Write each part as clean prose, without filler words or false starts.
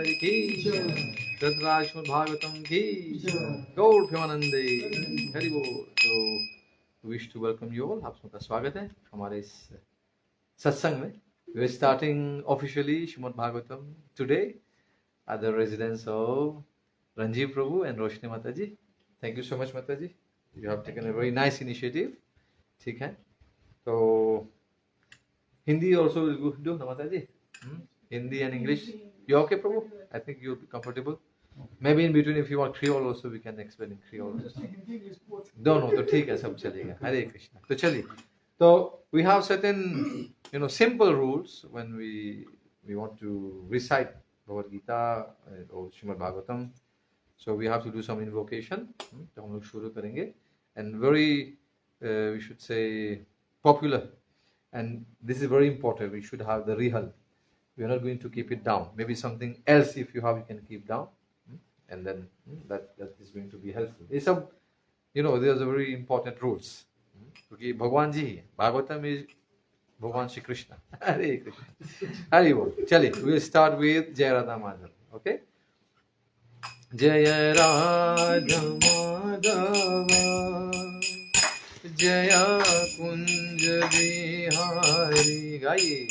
महाराज की, धृतराज श्रीमद् भागवतम की, गौर प्रेमानंदे, हरि बोल। तो wish to welcome you all, आप सबका स्वागत है हमारे इस सत्संग में। We are starting officially Srimad Bhagavatam today at the residence of Ranjiv Prabhu and Roshni Mataji. Thank you so much, Mataji. You have taken a very nice initiative. ठीक है, तो Hindi also will do, Mataji. Hindi and English. You okay, Prabhu? I think you'll be comfortable. Maybe in between, if you want Creole also, we can explain in Creole. No, तो ठीक है, सब चलेगा. Hare Krishna. तो चलिए. So we have certain, simple rules when we want to recite Bhagavad Gita or Srimad Bhagavatam. So we have to do some invocation. तो हम लोग शुरू करेंगे. And very, we should say, popular. And this is very important. We should have the rihal. We are not going to keep it down. Maybe something else, if you have, you can keep down. And then that is going to be helpful. It's a, there's a very important rules. क्योंकि भगवान जी ही, Bhagavatam is भगवान श्री कृष्ण. हरे कृष्ण, हरि बोल. चलिए, we'll start with जय Radha Madhav. Okay? जय राधा माधव, जय कुंज बिहारी. गाइए.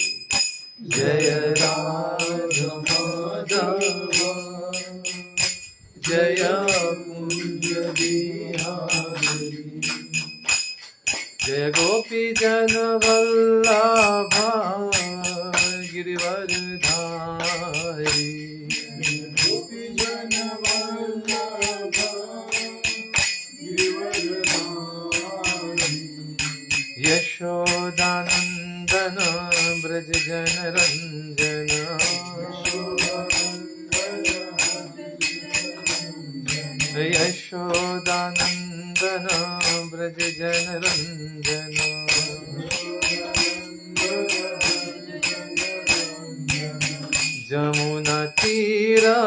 जय राधा माधव, जय कुंज बिहारी, जय गोपी जन वल्लभा गिरिवर धारी. गोपी जन वल्लभा गिरिवर धारी, यशोदानंदन ब्रज जन रंजन, यशोदानंदन ब्रज जन रंजन, जमुना तीरा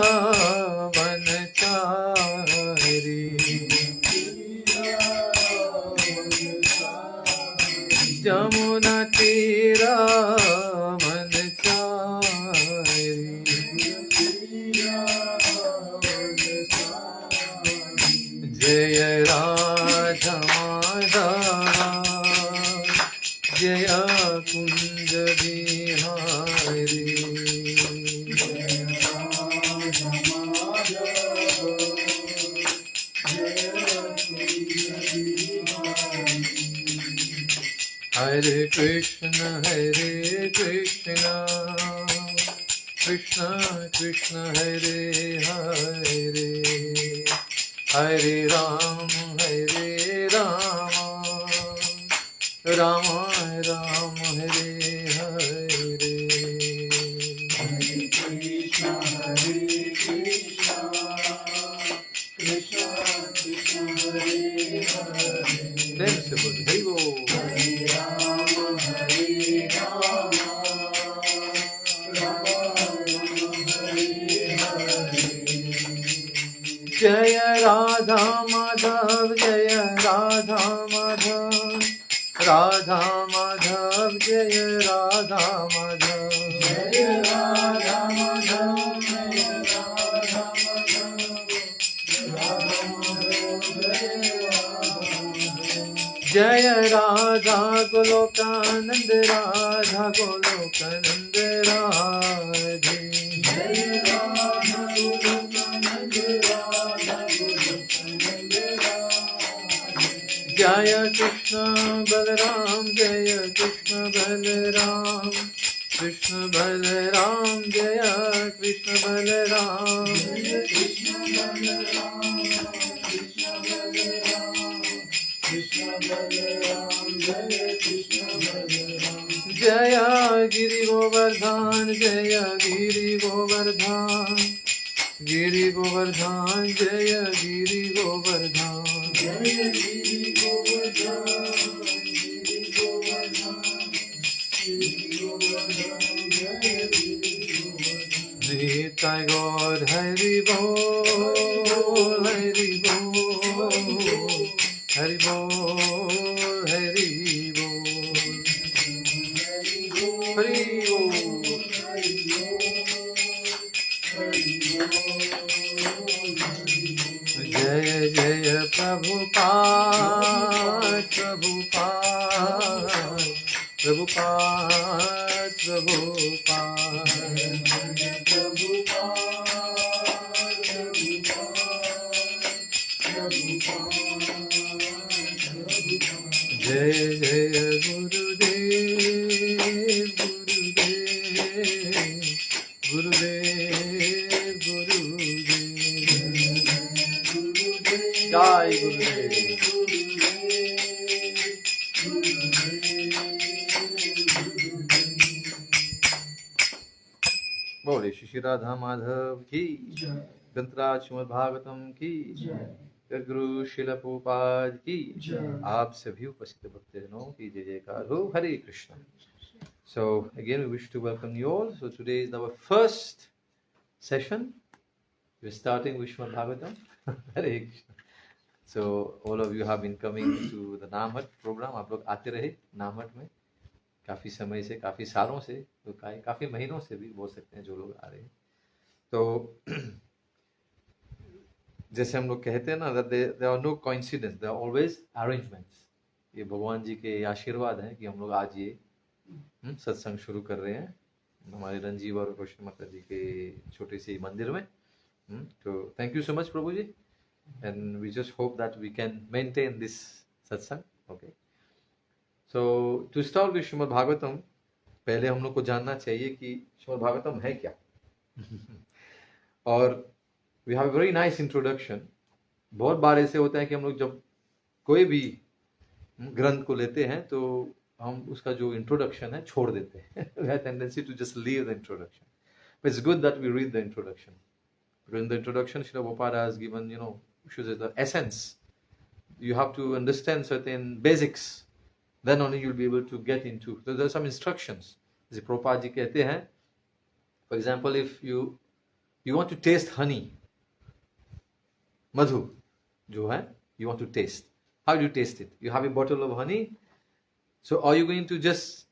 वनचारी, जमुना तीरा वनचारी, जय राधा माधव, जय Kunj Bihari. Hare Krishna, Krishna Krishna, Hare Hare, Hare Rama, Rama Rama, Hare Hare. Hare Krishna, Krishna Krishna, Hare Hare. Then se bol, Hare Bol. Hare Rama, Rama Rama, Hare Hare. जय राधा माधव, जय राधा माधव, राधा माधव, जय राधा माधव, जय राधा माधव, जय राधा माधव, जय राधा गोलोकानंद, राधा गोलोकानंद राधे. जय राधा गोलोकानंद, राधा गोलोकानंद राधे. जय कृष्ण बलराम, जय कृष्ण बलराम, कृष्ण बलराम, जय कृष्ण बलराम, जय कृष्ण बलराम, कृष्ण बलराम, कृष्ण बलराम, जय कृष्ण बलराम. जय गिरि गोवर्धन, जय गिरि गोवर्धन, गिरि गोवर्धन, जय गिरि गोवर्धन, जय गिरि गोवर्धन, गिरि गोवर्धन, गिरि गोवर्धन, जय गिरि गोवर्धन. निताय गौर हरि बोल, हरि बोल, हरि बोल, हरि बोल, हरि बोल, हरि बोल. जय जय प्रभुपाद प्रभुपाद प्रभुपाद जय जय गुरुदेव गुरुदेव जय गुरुदेव बोले श्री राधा माधव की ग्रंथराज श्रीमद् भागवतम की गुरु शिल प्रभुपाद की आप सभी उपस्थित भक्तजनों की जय जयकार हो। हरे Krishna. So again we wish to welcome you all. So today is our first session. We're starting with Srimad Bhagavatam. Hare Krishna. So all of you have been coming to the Namhat program. आप लोग आते रहे नामहट में काफ़ी समय से, काफ़ी सालों से, तो काफ़ी महीनों से भी बोल सकते हैं जो लोग आ रहे हैं। तो जैसे हम लोग कहते हैं ना, there are no coincidence, there are always arrangements. ये भगवान जी के आशीर्वाद हैं कि हम लोग आज ये सत्संग शुरू कर रहे हैं हमारे रंजीव और रोशनी माता जी के छोटे से मंदिर में। तो thank you so much Prabhu ji, and we just hope that we can maintain this satsang. Okay, so to start with Srimad Bhagavatam, पहले हम लोग को जानना चाहिए कि श्रीमद् भागवतम है क्या। और we have a very nice introduction. बहुत बार ऐसे होता है कि हम लोग जब कोई भी ग्रंथ को लेते हैं तो हम उसका जो इंट्रोडक्शन है छोड़ देते हैं। We have tendency to just leave the introduction. But it's good that we read the introduction. Because in the introduction, Srila Prabhupada has given, the essence. You have to understand certain basics. Then only you'll be able to get into. So there are some instructions. जैसे Prabhupada जी कहते हैं, for example, if you want to taste honey, madhu, जो है, you want to taste. How do you taste it? You have a bottle of honey. So are you going to just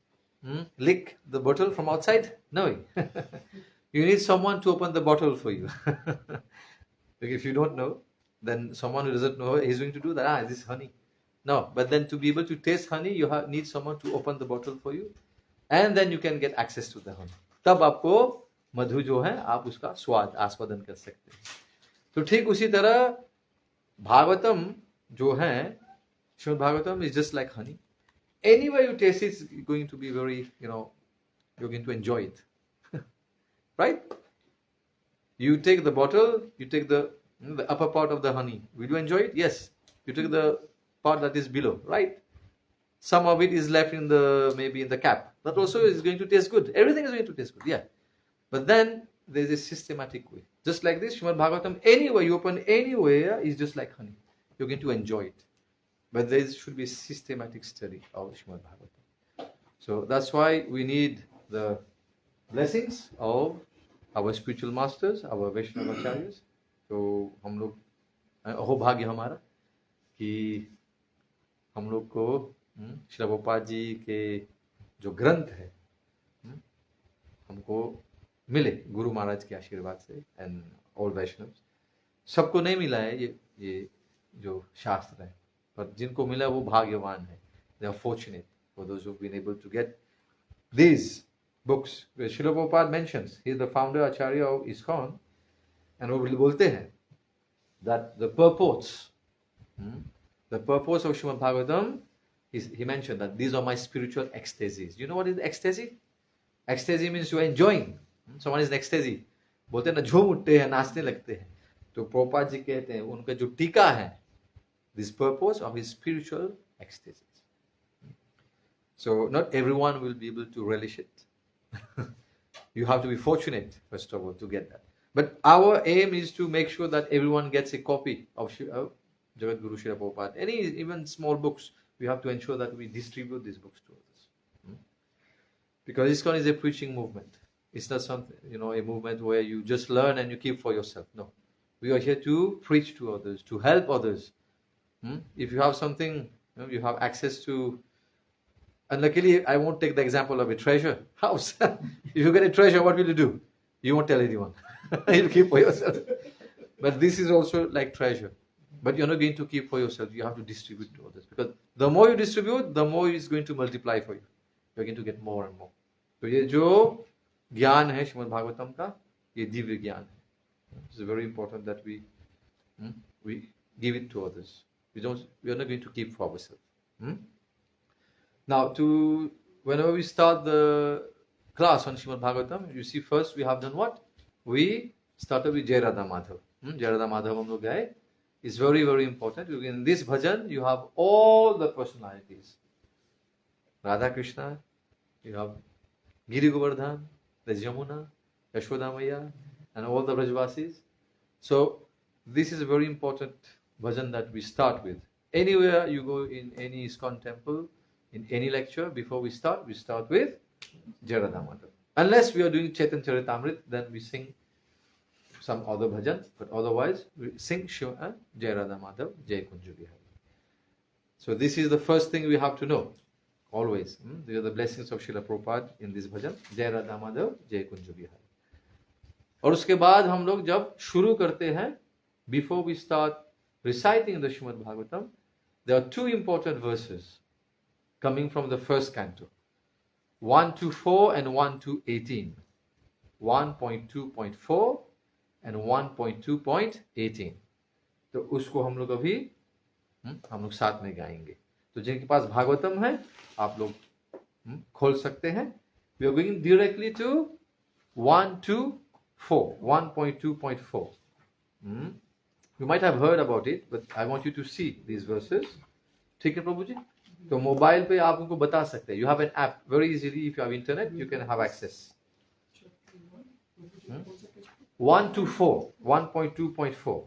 lick the bottle from outside? No. You need someone to open the bottle for you. If you don't know, then someone who doesn't know, he's going to do that. This is honey. No, but then to be able to taste honey, you need someone to open the bottle for you. And then you can get access to the honey. तब आपको मधु जो है आप उसका स्वाद आस्वादन कर सकते हैं। तो ठीक उसी तरह भागवतम जो है, Shrimad Bhagavatam is just like honey. Anywhere you taste it, it's going to be very, you're going to enjoy it. Right? You take the bottle, you take the upper part of the honey. Will you enjoy it? Yes. You take the part that is below, right? Some of it is left maybe in the cap. That also is going to taste good. Everything is going to taste good, yeah. But then there is a systematic way. Just like this, Srimad Bhagavatam, anywhere you open anywhere is just like honey. You're going to enjoy it. But there should be systematic study of Srimad Bhagavatam. So that's why we need the blessings of our spiritual masters, our Vaishnava acharyas. तो हम लोग अहोभाग्य हमारा कि हम लोग को श्री प्रभुपाद जी के जो ग्रंथ है हमको मिले गुरु महाराज के आशीर्वाद से, एंड ऑल वैष्णव। सबको नहीं मिला है ये जो शास्त्र है, पर जिनको मिला वो भाग्यवान है। They are fortunate for those who've been able to get these books. Srila Prabhupada mentions, he is the founder Acharya of ISKCON, and वो बोलते हैं that the purpose of Srimad Bhagavatam is, he mentioned that these are my spiritual ecstasies. You know what is ecstasy? Ecstasy means you are enjoying. Someone is in ecstasy. बोलते हैं ना झूम उठते हैं, नाचने लगते हैं। तो प्रभुपाद जी कहते हैं उनका जो टीका है, this purpose of his spiritual ecstasies. So not everyone will be able to relish it. You have to be fortunate, first of all, to get that. But our aim is to make sure that everyone gets a copy of Jagat Guru Srila Prabhupada. Even small books, we have to ensure that we distribute these books to others. Because ISKCON is a preaching movement. It's not something, a movement where you just learn and you keep for yourself. No. We are here to preach to others, to help others. If you have something, you have access to. And luckily, I won't take the example of a treasure house. If you get a treasure, what will you do? You won't tell anyone. You'll keep for yourself. But this is also like treasure. But you're not going to keep for yourself. You have to distribute to others. Because the more you distribute, the more it's going to multiply for you. You're going to get more and more. तो ये जो ज्ञान है श्रीमद् भागवतम का, ये दिव्य ज्ञान है. It's very important that we give it to others. We are not going to keep for ourselves. Now, whenever we start the class on Srimad Bhagavatam, you see first we have done what? We started with Jai Radha Madhav. Jai Radha Madhav hum log gaye. It's very, very important. In this bhajan, you have all the personalities. Radha Krishna, you have Giri Govardhan, the Yamuna, Yashoda Maya, and all the Brajvasis. So, this is a very important bhajan that we start with. Anywhere you go in any ISKCON temple, in any lecture, before we start with Jai Radha Madhav. Unless we are doing Chaitanya Charitamrita, then we sing some other bhajans, but otherwise we sing Shiva, Jai Radha Madhav, Jai Kunja Bihari. So this is the first thing we have to know, always. These are the blessings of Srila Prabhupada in this bhajan, Jai Radha Madhav, Jai Kunja Bihari. और उसके बाद हम लोग जब शुरू करते हैं, before we start reciting the Srimad Bhagavatam, there are two important verses coming from the first canto. 1 to 4 and 1 to 18. 1.2.4 and 1.2.18. तो उसको हम लोग अभी हम लोग साथ में गाएंगे. तो जिनके पास भागवतम है, आप लोग खोल सकते हैं. We are going directly to 1 to 4. 1.2.4. You might have heard about it, but I want you to see these verses. ठीक है प्रभु जी? तो मोबाइल पे आप उनको बता सकते हैं. You have an app. Very easily, if you have internet, you can have access. 1 to 4. 1.2.4.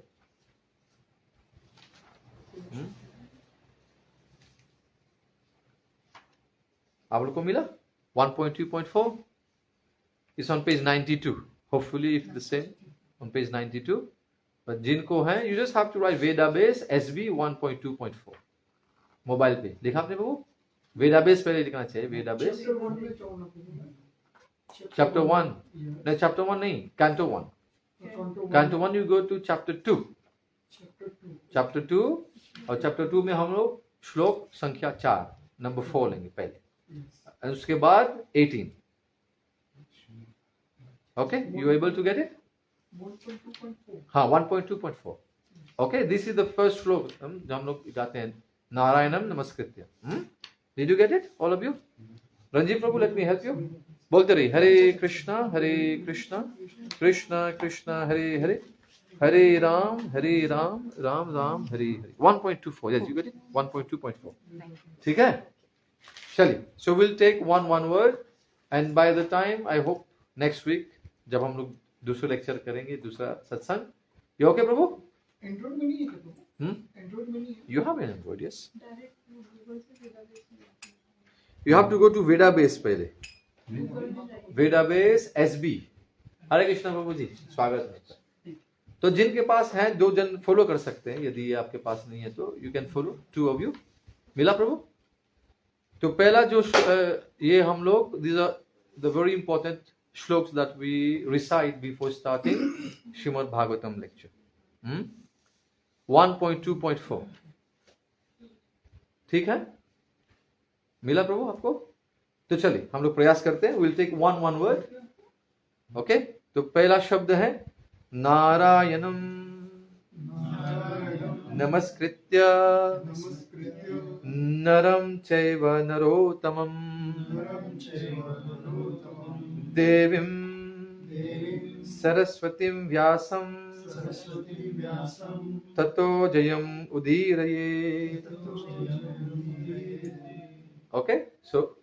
आप लोग को मिला? 1.2.4 is on page 92. Hopefully, if the same, on page 92. But जिनको है, you just have to write Vedabase SB 1.2.4. Mobile पे लिखा आपने बाबू? वेदाबेस पहले लिखना चाहिए. वेदाबेस चैप्टर 1 नहीं, चैप्टर 1 नहीं, canto 1. Canto 1 you go to chapter 2. Chapter 2 और चैप्टर 2 में हम लोग श्लोक संख्या 4 नंबर 4 लेंगे पहले, और उसके बाद 18. Okay, you able to get it? हाँ, 1.2.4. Okay, this is the first shloka जो हम लोग गाते हैं, नारायणम नमस्कृत्य. Did you get it, all of you? Ranjit Prabhu, let me help you. बोलते रहिए, हरे कृष्णा कृष्णा कृष्णा हरे हरे, हरे Ram Ram Ram Hare Hare. 1.24. Yes, you get it? 1.2.4. ठीक है, चलिए. So we'll take one word, and by the time I hope next week जब हम लोग दूसरा लेक्चर करेंगे, दूसरा सत्संग. ये ओके प्रभु? एंड्रॉइड में नहीं है प्रभु? एंड्रॉइड में नहीं है. You have an Android, yes. You have to go to Vedabase पहले. Vedabase SB. हरे कृष्णा प्रभु जी, स्वागत है. तो जिनके पास है, 2 जन फॉलो कर सकते हैं. यदि आपके पास नहीं है तो you can follow 2 of you. मिला प्रभु? तो पहला जो ये हम लोग, these are the very important shlokas that we recite before starting Srimad Bhagavatam lecture. 1.2.4. ठीक है, मिला प्रभु आपको? तो चलिए हम लोग प्रयास करते हैं. Will take one word. Okay, तो पहला शब्द है नारायणम नमस्कृत्य नरम चैव नरोत्तमम देवीं सरस्वतीं व्यासं ततो Jayam उदीरये. Okay, so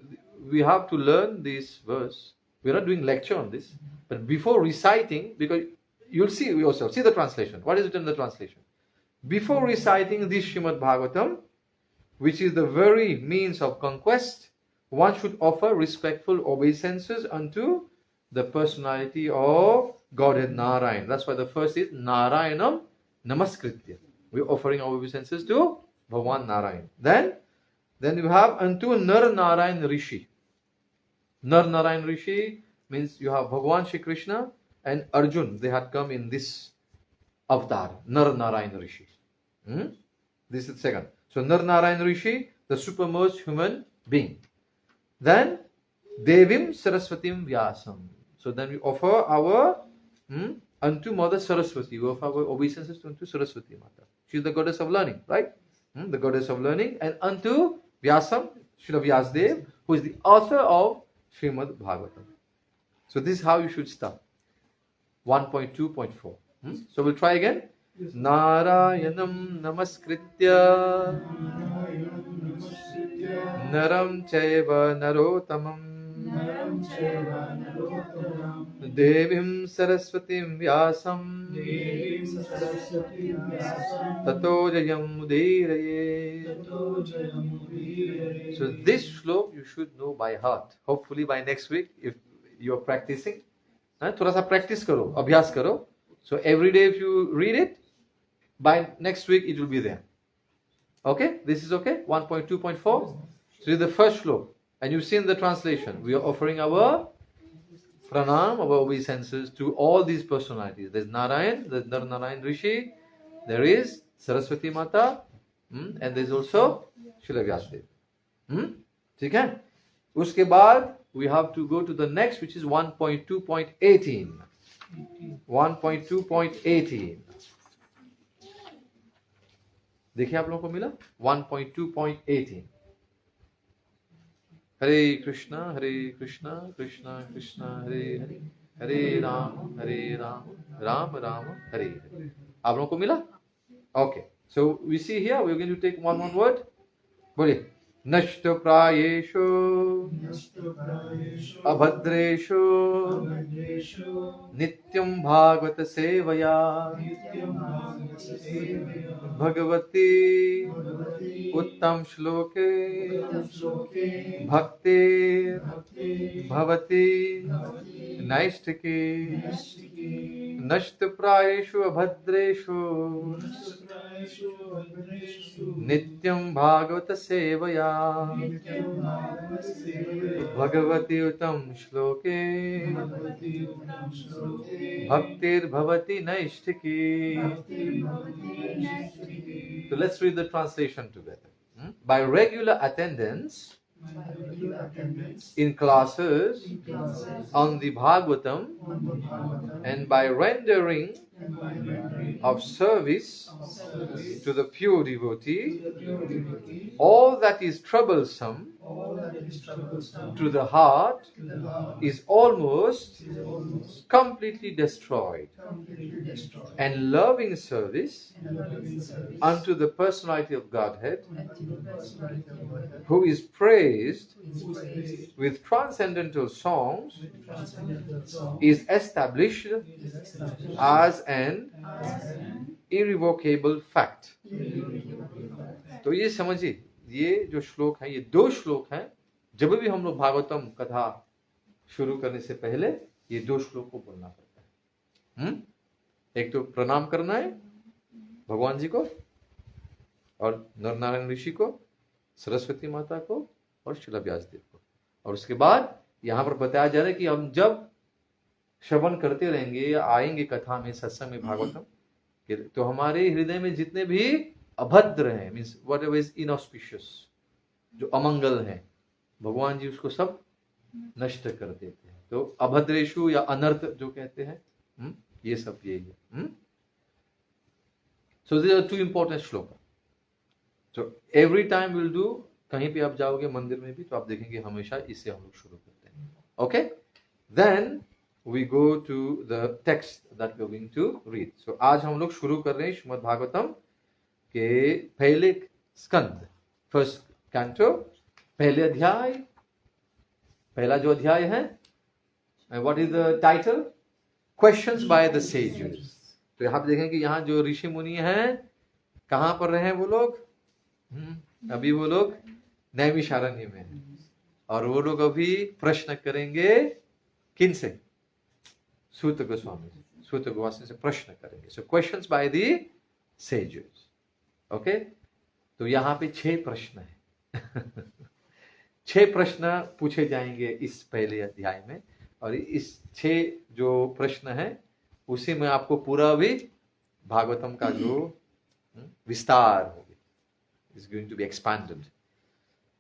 we have to learn this verse. We are not doing lecture on this, but before reciting, because you'll see yourself, see the translation. What is it in the translation? Before reciting this Srimad Bhagavatam, which is the very means of conquest, one should offer respectful obeisances unto the personality of Godhead Narayan. That's why the first is Narayanam Namaskritya. We're offering our obeisances to Bhagwan Narayan. Then you have unto Nar Narayan Rishi. Nar Narayan Rishi means you have Bhagwan Shri Krishna and Arjun, they had come in this avatar, Nar Narayan Rishi. This is the second. So Nar Narayan Rishi, the supermost human being. Then Devim Saraswatim Vyasam. So then we offer our unto Mother Saraswati. We offer our obeisances unto Saraswati Mata. She is the goddess of learning, right? The goddess of learning. And unto Vyasam, Srila Vyasdev, who is the author of Srimad Bhagavatam. So this is how you should start. 1.2.4. So we'll try again. Narayanam Namaskritya Naram Chaiva Narotamam Devim Saraswatim Vyasam Tato Jayam Udiraye. So this shlok you should know by heart. Hopefully by next week, if you are practicing, थोड़ा सा practice करो, अभ्यास करो. So every day if you read it, by next week it will be there. Okay? This is okay? 1.2.4. So this is the first shlok. And you've seen the translation. We are offering our pranam, our obeisances to all these personalities. There's Narayan, there's Nar Narayan Rishi, there is Saraswati Mata, and there's also Srila Vyasadeva. ठीक है? उसके बाद we have to go to the next, which is 1.2.18. 1.2.18. देखिए आप लोगों को मिला 1.2.18. हरे कृष्णा कृष्णा कृष्णा हरे हरे, हरे राम राम राम हरे हरे. आप लोगों को मिला? Okay. So we see here we are going to take one word. बोलिए. नष्ट प्रायेषु अभद्रेषु नित्यं भागवत सेवया भगवती उत्तम श्लोके भक्ति भवति नैष्ठिकी. नष्ट प्रायेषु अभद्रेषु नित्यं भागवत सेवया भगवती उत्तम श्लोके भक्तिर्भवति नैष्ठिकी. So let's read the translation together. By regular attendance in classes on the Bhagavatam and by rendering of service to the pure devotee, all that is troublesome to the heart is almost completely destroyed, and loving service unto the personality of Godhead, who is praised with transcendental songs, is established as an irrevocable fact. तो ये समझिए, ये जो श्लोक है, ये दो श्लोक हैं. जब भी हम लोग भागवतम कथा शुरू करने से पहले ये दो श्लोक को बोलना पड़ता है. एक तो प्रणाम करना है भगवान जी को और नर नारायण ऋषि को, सरस्वती माता को और श्रील व्यासदेव को. और उसके बाद यहाँ पर बताया जा रहा है कि हम जब श्रवण करते रहेंगे या आएंगे कथा में, सत्संग में, भागवतम, तो हमारे हृदय में जितने भी अभद्र हैं, means what ever is inauspicious, जो अमंगल हैं, भगवान जी उसको सब नष्ट कर देते हैं. तो अभद्रेशु या अनर्थ जो कहते हैं, ये सब यही है. So this are two important shloka. So every time will do. कहीं भी आप जाओगे मंदिर में भी तो आप देखेंगे हमेशा इससे हम लोग शुरू करते हैं. Okay, then we go to the text that we are going to read. So आज हम लोग शुरू कर रहे हैं श्रीमद् भागवतम के पहले स्कंद, फर्स्ट कैंटो, पहले अध्याय. पहला जो अध्याय है, what is the title? Questions by the sages. तो यहाँ पे देखें कि यहाँ जो ऋषि मुनि हैं कहाँ पर रहे हैं वो लोग? अभी वो लोग नैमिषारण्य में हैं और वो लोग अभी प्रश्न करेंगे किन से? सूत गोस्वामी से. सूत गोस्वामी से प्रश्न करेंगे. सो questions by the sages. Okay, तो यहाँ पे 6 प्रश्न है. 6 प्रश्न पूछे जाएंगे इस पहले अध्याय में और इस 6 जो प्रश्न है उसी में आपको पूरा भी भागवतम का जो विस्तार होगी, is going to be expanded.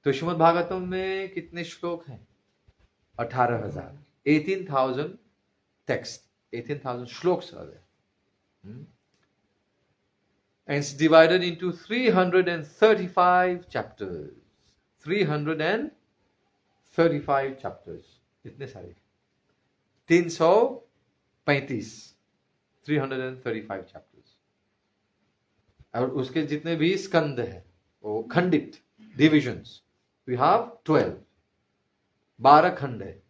तो श्रीमद् भागवतम में कितने श्लोक हैं? 18,000, 18,000 text, 18,000 shlokas are there. And it's divided into 335 chapters. 335 chapters. इतने सारे 335 335 chapters. और उसके जितने भी स्कंद हैं वो खंडित डिविजन्स, we have 12, 12 खंड है,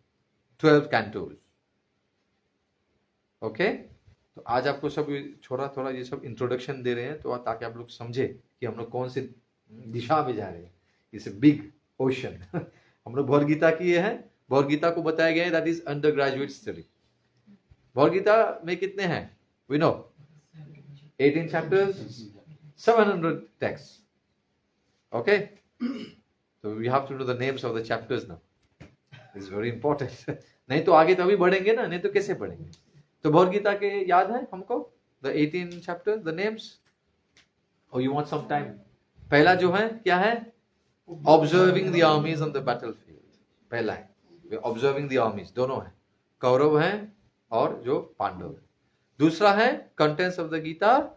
12 कैंटोज। ओके, तो आज आपको सब थोड़ा थोड़ा ये सब इंट्रोडक्शन दे रहे हैं तो ताकि आप लोग समझे कि हम लोग कौन सी दिशा में जा रहे हैं। It's a big ocean. हम लोग भगवद गीता की है, भगवद गीता को बताया गया है that is undergraduate study. Bhagavad Gita में कितने हैं? We know 18 chapters, 700 text. Okay, so we have to know the names of the chapters now. It's very important. नहीं तो आगे तभी बढ़ेंगे ना, नहीं तो कैसे बढ़ेंगे? तो भगवद गीता के याद है हमको the 18 chapters, the names? Or you want some time? पहला जो है क्या है? Observing the armies on the battlefield. पहला है observing the armies, दोनों है, कौरव हैं और जो पांडव है। दूसरा है contents of the Gita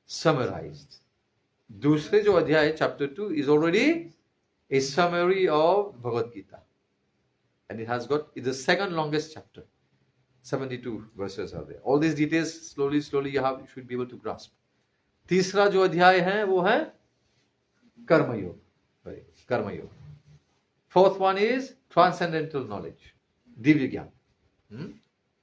summarized. दूसरे जो अध्याय chapter 2 is already a summary of Bhagavad Gita, and it has got, it's the second longest chapter, 72 verses are there. All these details slowly you should be able to grasp. तीसरा जो अध्याय है वो है कर्मयोग, कर्मयोग। Fourth one is transcendental knowledge, Divya ज्ञान,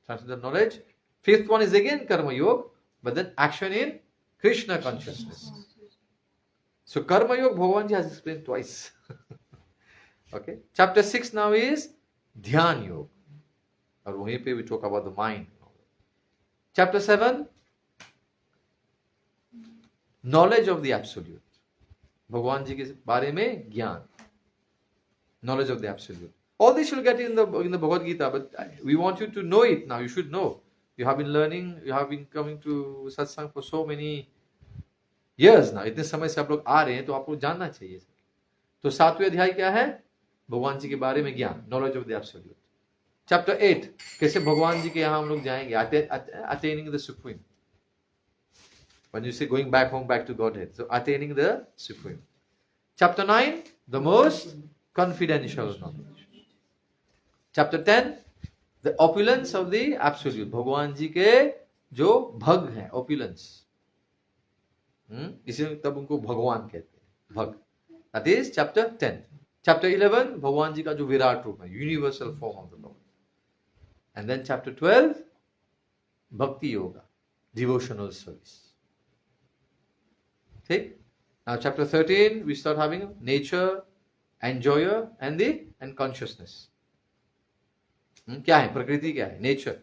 transcendental knowledge. Fifth one is again karma yoga, but then action in Krishna consciousness. So karma yoga Bhagavan ji has explained twice. Okay, chapter 6 now is ध्यान योग, और वहीं पे we talk about the mind. Chapter 7 knowledge of the absolute, भगवान जी के बारे में ज्ञान, knowledge of the absolute. All this you'll get in the Bhagavad Gita, but we want you to know it now. You should know. You have been learning, you have been coming to satsang for so many years now. इतने समय से आप लोग आ रहे हैं तो आपको जानना चाहिए। तो 7वें अध्याय क्या है? भगवान जी के बारे में ज्ञान, knowledge of the absolute. Chapter 8 कैसे भगवान जी के यहाँ हम लोग जाएंगे, attaining the supreme. When you say going back home, back to Godhead, so attaining the supreme. Chapter 9 the most confidential knowledge. Chapter 10 the opulence of the absolute, भगवान जी के जो भग हैं, opulence, इसे तब उनको भगवान कहते हैं, भग. That is chapter 10. Chapter 11 भगवान जी का जो विराट रूप है, universal form of the Lord. And then chapter 12 bhakti yoga, devotional service. ठीक? Now chapter 13 we start having nature, enjoyer and consciousness. क्या है? प्रकृति क्या है? Nature.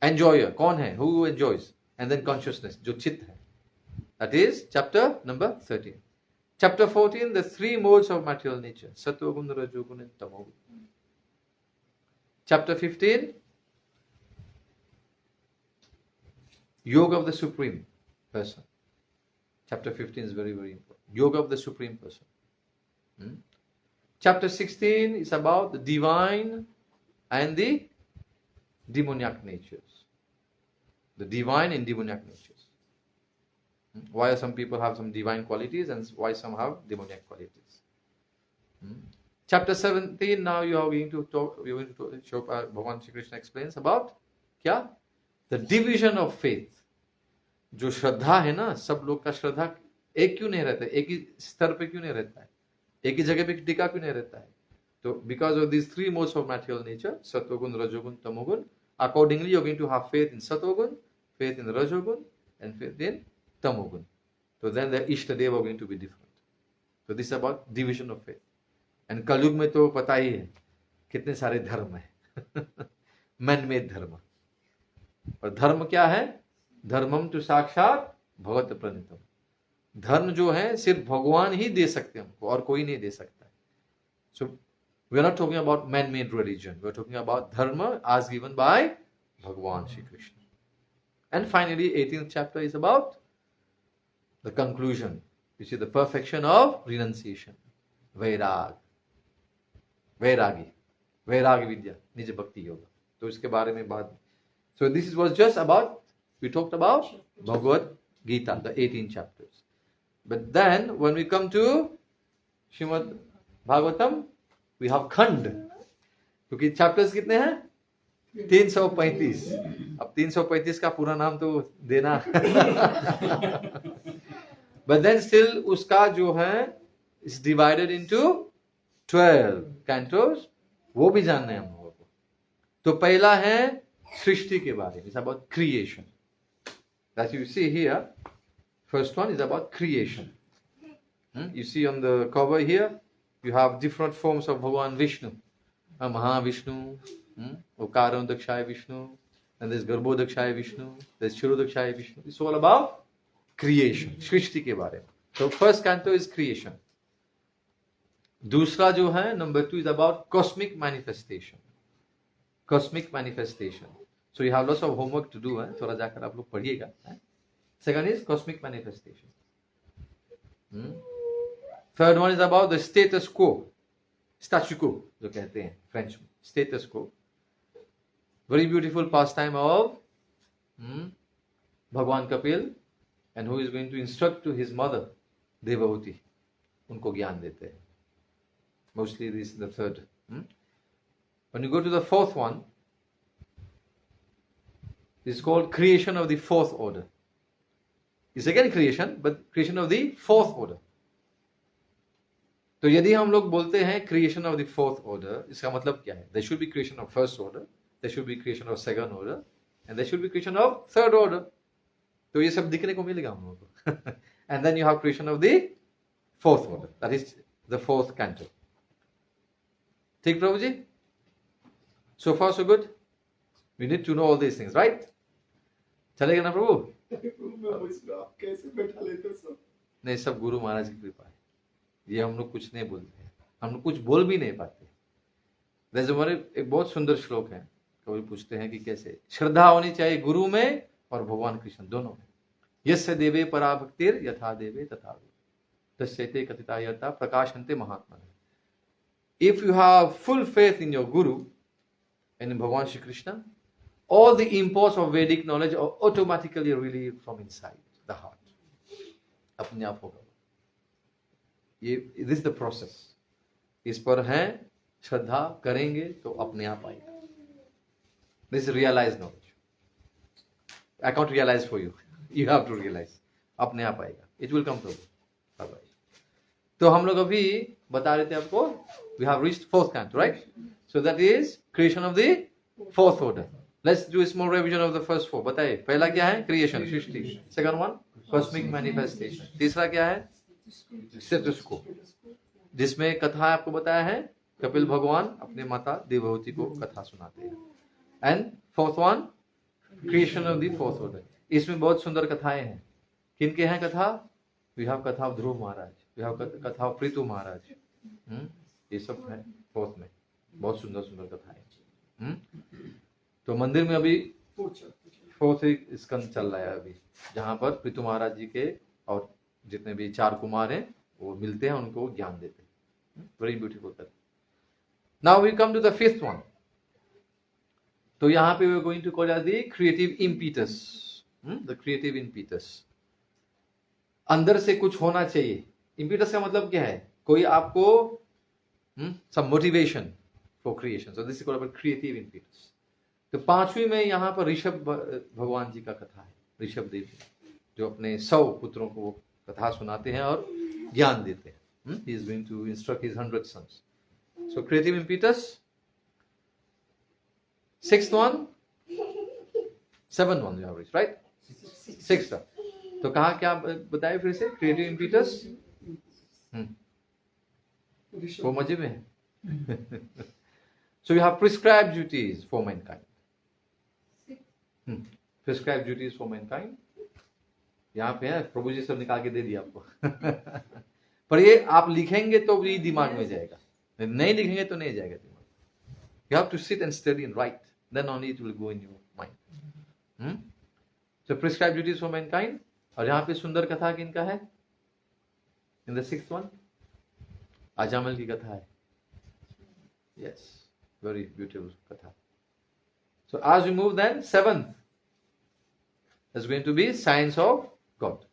Enjoyer कौन है? Who enjoys? And then consciousness जो चित्त है. That is chapter number 13. Chapter 14 the 3 modes of material nature, sattva-gun, rajo-gun and tamo-gun. Chapter 15 yoga of the supreme person. Chapter 15 is very important. Yoga of the supreme person. Chapter 16 is about the divine and the demoniac natures. The divine and demoniac natures. Why some people have some divine qualities and why some have demoniac qualities. Chapter 17 now you are going to talk, we are going to show Bhagavan Shri Krishna explains about क्या? The division of faith. जो श्रद्धा है ना, सब लोग का श्रद्धा एक क्यों नहीं रहता है, एक ही स्तर पे क्यों नहीं रहता है, एक ही जगह पे टिका क्यों नहीं रहता है? तो because of these 3 modes of material nature, sattva-gun, rajo-gun, tamo-gun, accordingly you are going to have faith in sattva-gun, faith in rajo-gun, and faith in tamo-gun. So then the Ishtadeva are going to be different. So this is about division of faith. And कलयुग में तो पता ही है कितने सारे धर्म है, man-made धर्म. और धर्म क्या है? धर्मम तो साक्षात भगवत प्रणीतम. धर्म जो है सिर्फ भगवान ही दे सकते हैं हमको, और कोई नहीं दे सकता है. So We are not talking about man-made religion. We are talking about dharma as given by Bhagwan Shri Krishna. And finally, 18th chapter is about the conclusion, which is the perfection of renunciation. Vairag. Vairagi. Vairagi Vidya. Nija Bhakti Yoga. तो इसके बारे में बात. So this was just about, we talked about Bhagavad Gita, the 18 chapters. But then when we come to Srimad Bhagavatam, we have Khand. क्योंकि chapters कितने हैं? 335. अब 335 का पूरा नाम तो देना. But then still उसका जो है is divided into 12 cantos. वो भी जानना है हम लोगों को. तो पहला है सृष्टि के बारे में. It's about creation. That you see here. First one is about creation. You see on the cover here, you have different forms of Bhagavan Vishnu. Mahavishnu, Okaram Dakshaya Vishnu, and there's Garbhodakshaya Vishnu, there's Shirodakshaya Vishnu. It's all about creation. सृष्टि के बारे में. So first canto is creation. दूसरा जो है, number 2 is about cosmic manifestation. Cosmic manifestation. So you have lots of homework to do. थोड़ा जाकर आप लोग पढ़िएगा. Second is cosmic manifestation. Third one is about the status quo. Statu quo, जो कहते हैं French में. Status quo. Very beautiful pastime of Bhagwan Kapil, and who is going to instruct to his mother, Devahuti. उनको ज्ञान देते हैं. Mostly this is the third. When you go to the fourth one, it's called creation of the fourth order. It's again creation, but creation of the fourth order. तो यदि हम लोग बोलते हैं creation of the fourth order, इसका मतलब क्या है? There should be creation of first order, there should be creation of second order, and there should be creation of third order. तो ये सब दिखने को मिलेगा हम लोगों को. And then you have creation of the fourth order. That is the fourth canto. ठीक प्रभु जी? So far so good? We need to know all these things, right? चलेगा ना प्रभु? आप कैसे बैठा लेते हो सब? नहीं, सब गुरु महाराज की कृपा है. ये हम लोग कुछ नहीं बोलते हैं, हम लोग कुछ बोल भी नहीं पाते. जैसे हमारे एक बहुत सुंदर श्लोक है. कभी पूछते हैं कि कैसे श्रद्धा होनी चाहिए गुरु में और भगवान कृष्ण दोनों में. यस्य देवे परा भक्तिर यथा देवे तथा वे तस्यते कथिता यथा प्रकाशन्ते महात्मा. If you have full faith in your guru and in Bhagwan Shri Krishna, all the imports of Vedic knowledge are automatically relieved from inside the heart. अपने आप होगा. ये this is the process. इस पर है श्रद्धा करेंगे तो अपने आप आएगा. This is realized knowledge. I can't realize for you. You have to realize. अपने आप आएगा. It will come through. Bye bye. तो हम लोग अभी बता रहे थे आपको. We have reached fourth canto, right? So that is creation of the fourth order. Let's do a small revision of the first four. बताइए पहला क्या है? Creation, सृष्टि. Second one, cosmic manifestation. तीसरा क्या है? status quo, जिसमें कथा आपको बताया है कपिल भगवान अपने माता देवहूति को कथा सुनाते हैं. And fourth one, creation of the fourth order. इसमें बहुत सुंदर कथाएं हैं. किनके हैं कथा? We have katha of Dhruv Maharaj, we have katha of Prithu Maharaj. ये सब है फोर्थ में. बहुत सुंदर सुंदर कथाएं. तो मंदिर में अभी फोर्थ स्कंद चल रहा है अभी, जहां पर प्रीतु महाराज जी के और जितने भी 4 कुमार हैं वो मिलते हैं, उनको ज्ञान देते हैं. Very beautiful katha. Now we come to the fifth one. तो यहाँ पे we are going to call the creative impetus. The creative impetus. अंदर से कुछ होना चाहिए. इम्पीटस का मतलब क्या है? कोई आपको some motivation for creation. So this is called creative impetus. तो 5वीं में यहाँ पर ऋषभ भगवान जी का कथा है. ऋषभ देव जो अपने 100 पुत्रों को कथा सुनाते हैं और ज्ञान देते हैं. He is going to instruct his 100 sons. So creative impetus. 6th one, 7th one you have reached, right? 6th. तो कहा क्या बताए फिर से? Creative impetus. वो मजे में है. So you have prescribed duties for mankind. Prescribed duties for mankind. यहाँ पे है, प्रभु जी सब निकाल के दे दिया आपको. पर ये आप लिखेंगे तो भी दिमाग में जाएगा. नहीं लिखेंगे तो नहीं जाएगा दिमाग. You have to sit and study and write. Then only it will go in your mind. So prescribed duties for mankind. और यहाँ पे सुंदर कथा किनका है? In the 6th one, Ajamil की कथा है. Yes, very beautiful katha. So as we move then, 7th is going to be science of God.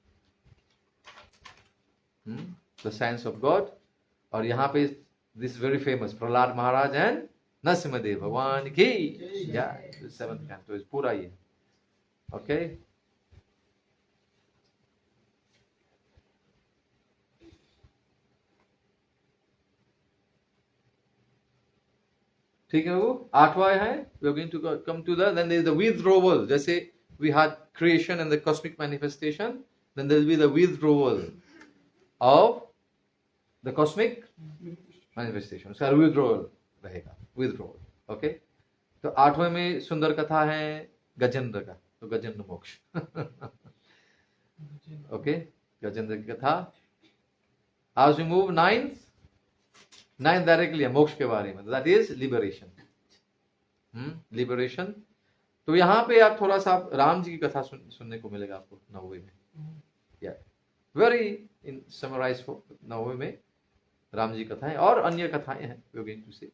The science of God. और यहाँ पे this very famous Prahlad Maharaj and Narasimhadeva भगवान की. Yeah, the 7th canto is पूरा ये. Okay. ठीक है. वो 8वां है. We are going to come to then there is the withdrawal. जैसे we had creation and the cosmic manifestation, then there will be the withdrawal of the cosmic manifestation. उसका withdrawal रहेगा. Withdrawal. Okay. तो 8वें में सुंदर कथा है गजेंद्र का. तो गजेंद्र मोक्ष. Okay. गजेंद्र की कथा. As we move 9th directly है मोक्ष के बारे में. That is liberation. लिबरेशन. तो यहाँ पे आप थोड़ा सा राम जी की कथा सुनने को मिलेगा आपको 9वें में. या वेरी इन समराइज 9वें में राम जी कथाएं और अन्य कथाएं हैं. We are going to see.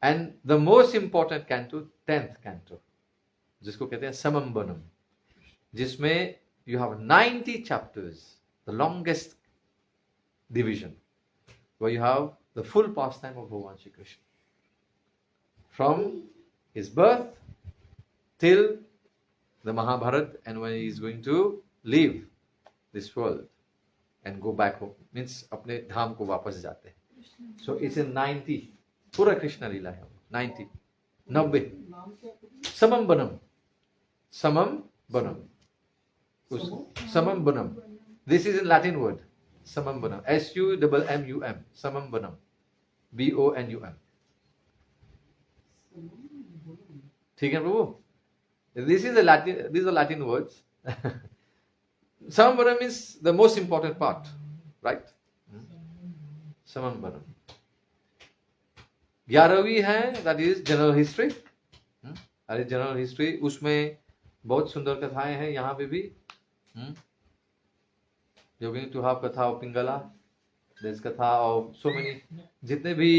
And the most important canto 10th canto, जिसको कहते हैं समम, जिसमें you have 90 chapters, the longest division, where you have the full pastime of Bhagavan Shri Krishna. From his birth till the Mahabharata, and when he is going to leave this world and go back home, means अपने धाम को वापस जाते हैं. So it's in 90. पूरा कृष्ण लीला है. 90. समम बनम. समम बनम. समम बनम. This is in Latin word. Samam Banam. SUMMUM. Samam Banam. BONUM. ठीक है प्रभु. These are Latin words. Samam Banam is the most important part, right? Samam Banam. 11वीं है, that is general history. अरे जनरल हिस्ट्री, उसमें बहुत सुंदर कथाएं हैं. यहाँ पे भी You're going to have कथा of पिंगला, there's कथा of so many, जितने भी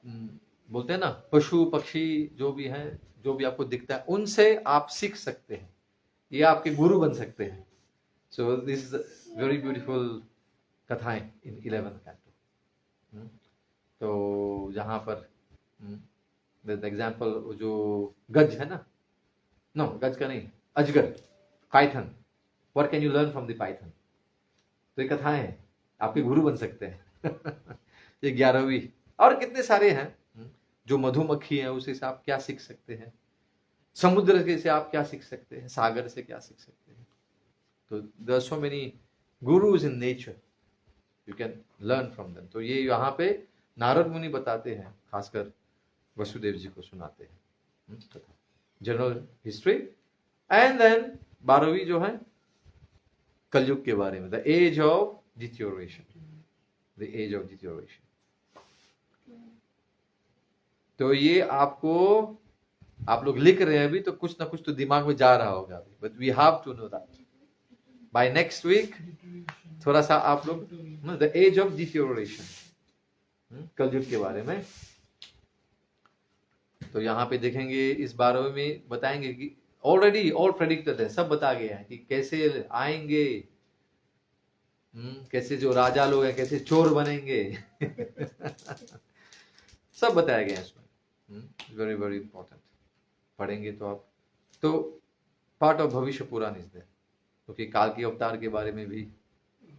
बोलते हैं ना पशु पक्षी जो भी हैं, जो भी आपको दिखता है, उनसे आप सीख सकते हैं. ये आपके गुरु बन सकते हैं. So this is very beautiful कथाएं in 11th canto. तो जहाँ पर there's the example जो गज है ना, no गज का नहीं, अजगर, python. What can you learn from the python? तो ये कथाएं हैं, आपके गुरु बन सकते हैं. ये 11वीं. और कितने सारे हैं. जो मधुमक्खी है उससे आप क्या सीख सकते हैं, समुद्र से आप क्या सीख सकते हैं, सागर से क्या सीख सकते हैं. तो there are so many gurus in nature, you can learn from them. तो ये यहाँ पे नारद मुनि बताते हैं, खासकर वसुदेव जी को सुनाते हैं जनरल हिस्ट्री. एंड देन 12वीं जो है कलयुग के बारे में, the age of deterioration. The age of deterioration. तो ये आपको, आप लोग लिख रहे हैं अभी, तो कुछ ना कुछ तो दिमाग में जा रहा होगा अभी, but we have to know that by next week. थोड़ा सा आप लोग द एज ऑफ डिटेरियोरेशन, कलयुग के बारे में. तो यहाँ पे देखेंगे इस 12वें में बताएंगे कि ऑलरेडी ऑल प्रेडिक्टेड है, सब बता गए हैं कि कैसे आएंगे, कैसे जो राजा लोग हैं कैसे चोर बनेंगे. सब बताया गया है इसमें. Very very important. पढ़ेंगे तो आप, तो पार्ट ऑफ भविष्य पुराण इज देयर, क्योंकि काल के अवतार के बारे में भी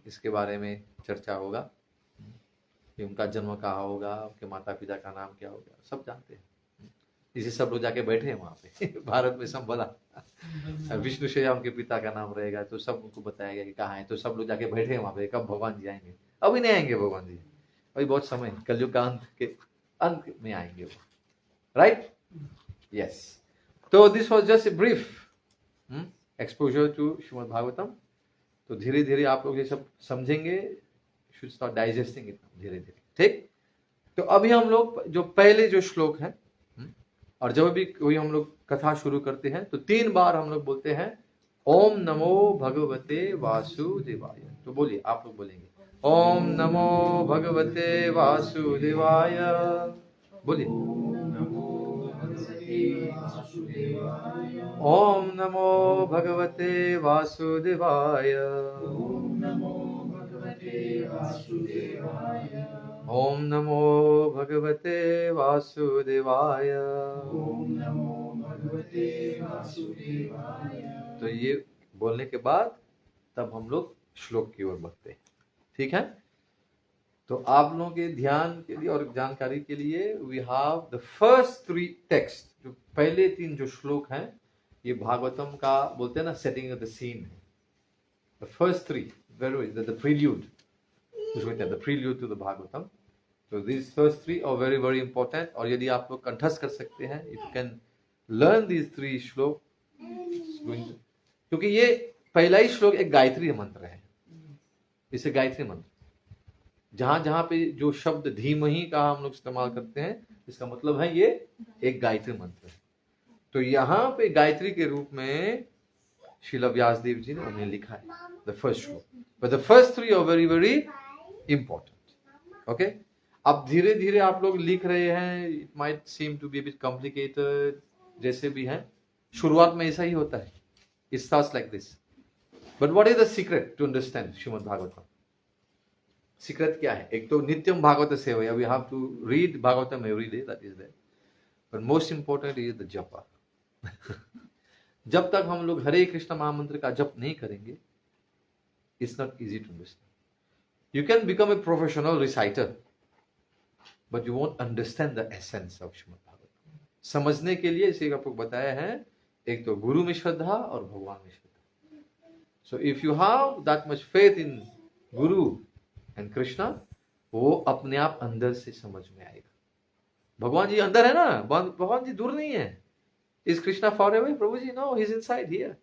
इसके बारे में चर्चा होगा कि उनका जन्म कहाँ होगा, उनके माता पिता का नाम क्या होगा, सब जानते हैं. इसी सब लोग जाके बैठे हैं वहां पे. भारत में सब बोला विष्णु शैया उनके पिता का नाम रहेगा, तो सब उनको बताया गया कि कहाँ है. तो सब लोग जाके बैठे हैं वहां पे, कब भगवान जी आएंगे. अभी नहीं आएंगे भगवान जी, अभी बहुत समय, कलयुग का अंत में आएंगे वो. राइट. यस. तो this was just a brief exposure to Srimad Bhagavatam. तो धीरे धीरे आप लोग ये सब समझेंगे, शुड स्टार्ट डाइजेस्टिंग इट धीरे धीरे. ठीक. तो अभी हम लोग जो पहले जो श्लोक है, और जब भी कोई हम लोग कथा शुरू करते हैं तो 3 बार हम लोग बोलते हैं ओम नमो भगवते वासुदेवाय। तो बोलिए, आप लोग बोलेंगे ओम नमो भगवते वासुदेवाय। बोलिए ओम नमो भगवते वासुदेवाय। ओम नमो भगवते वासुदेवाय। तो ये बोलने के बाद तब हम लोग श्लोक की ओर बढ़ते हैं। ठीक है, तो आप लोगों के ध्यान के लिए और जानकारी के लिए we have the first 3 text. जो पहले 3 जो श्लोक हैं ये भागवतम का बोलते हैं ना, सेटिंग ऑफ द सीन है। The first 3 very the prelude, the prelude to the Bhagavatam. So these first 3 are very very important। और यदि आप लोग कंठस्थ कर सकते हैं, if you can learn these 3 श्लोक, क्योंकि ये पहला ही श्लोक एक गायत्री मंत्र है। इसे गायत्री मंत्र, जहां जहां पे जो शब्द धीमहि का हम लोग इस्तेमाल करते हैं, इसका मतलब है ये एक गायत्री मंत्र है। तो यहाँ पे गायत्री के रूप में श्रील व्यासदेव जी ने उन्हें लिखा है the first shloka. But the first 3 are very very important. Okay, अब धीरे धीरे आप लोग लिख रहे हैं, it might seem to be bit complicated, जैसे भी है, शुरुआत में ऐसा ही होता है। It starts like this. But what is the secret to understand Shrimad Bhagavatam? Secret क्या है? एक तो नित्यम भागवत सेवा, we have to read Bhagavatam every day, that is there. But most important is the japa. जब तक हम लोग हरे कृष्ण महामंत्र का जप नहीं करेंगे, it's not easy to understand. You can become a professional reciter, but you won't understand the essence of Srimad Bhagavatam. समझने के लिए इसे आपको बताया है, एक तो गुरु में श्रद्धा और भगवान में श्रद्धा। So if you have that much faith in guru and Krishna, वो अपने आप अंदर से समझ में आएगा। भगवान जी अंदर है ना, भगवान जी दूर नहीं है। Is Krishna far away? Prabhu ji no, he is inside here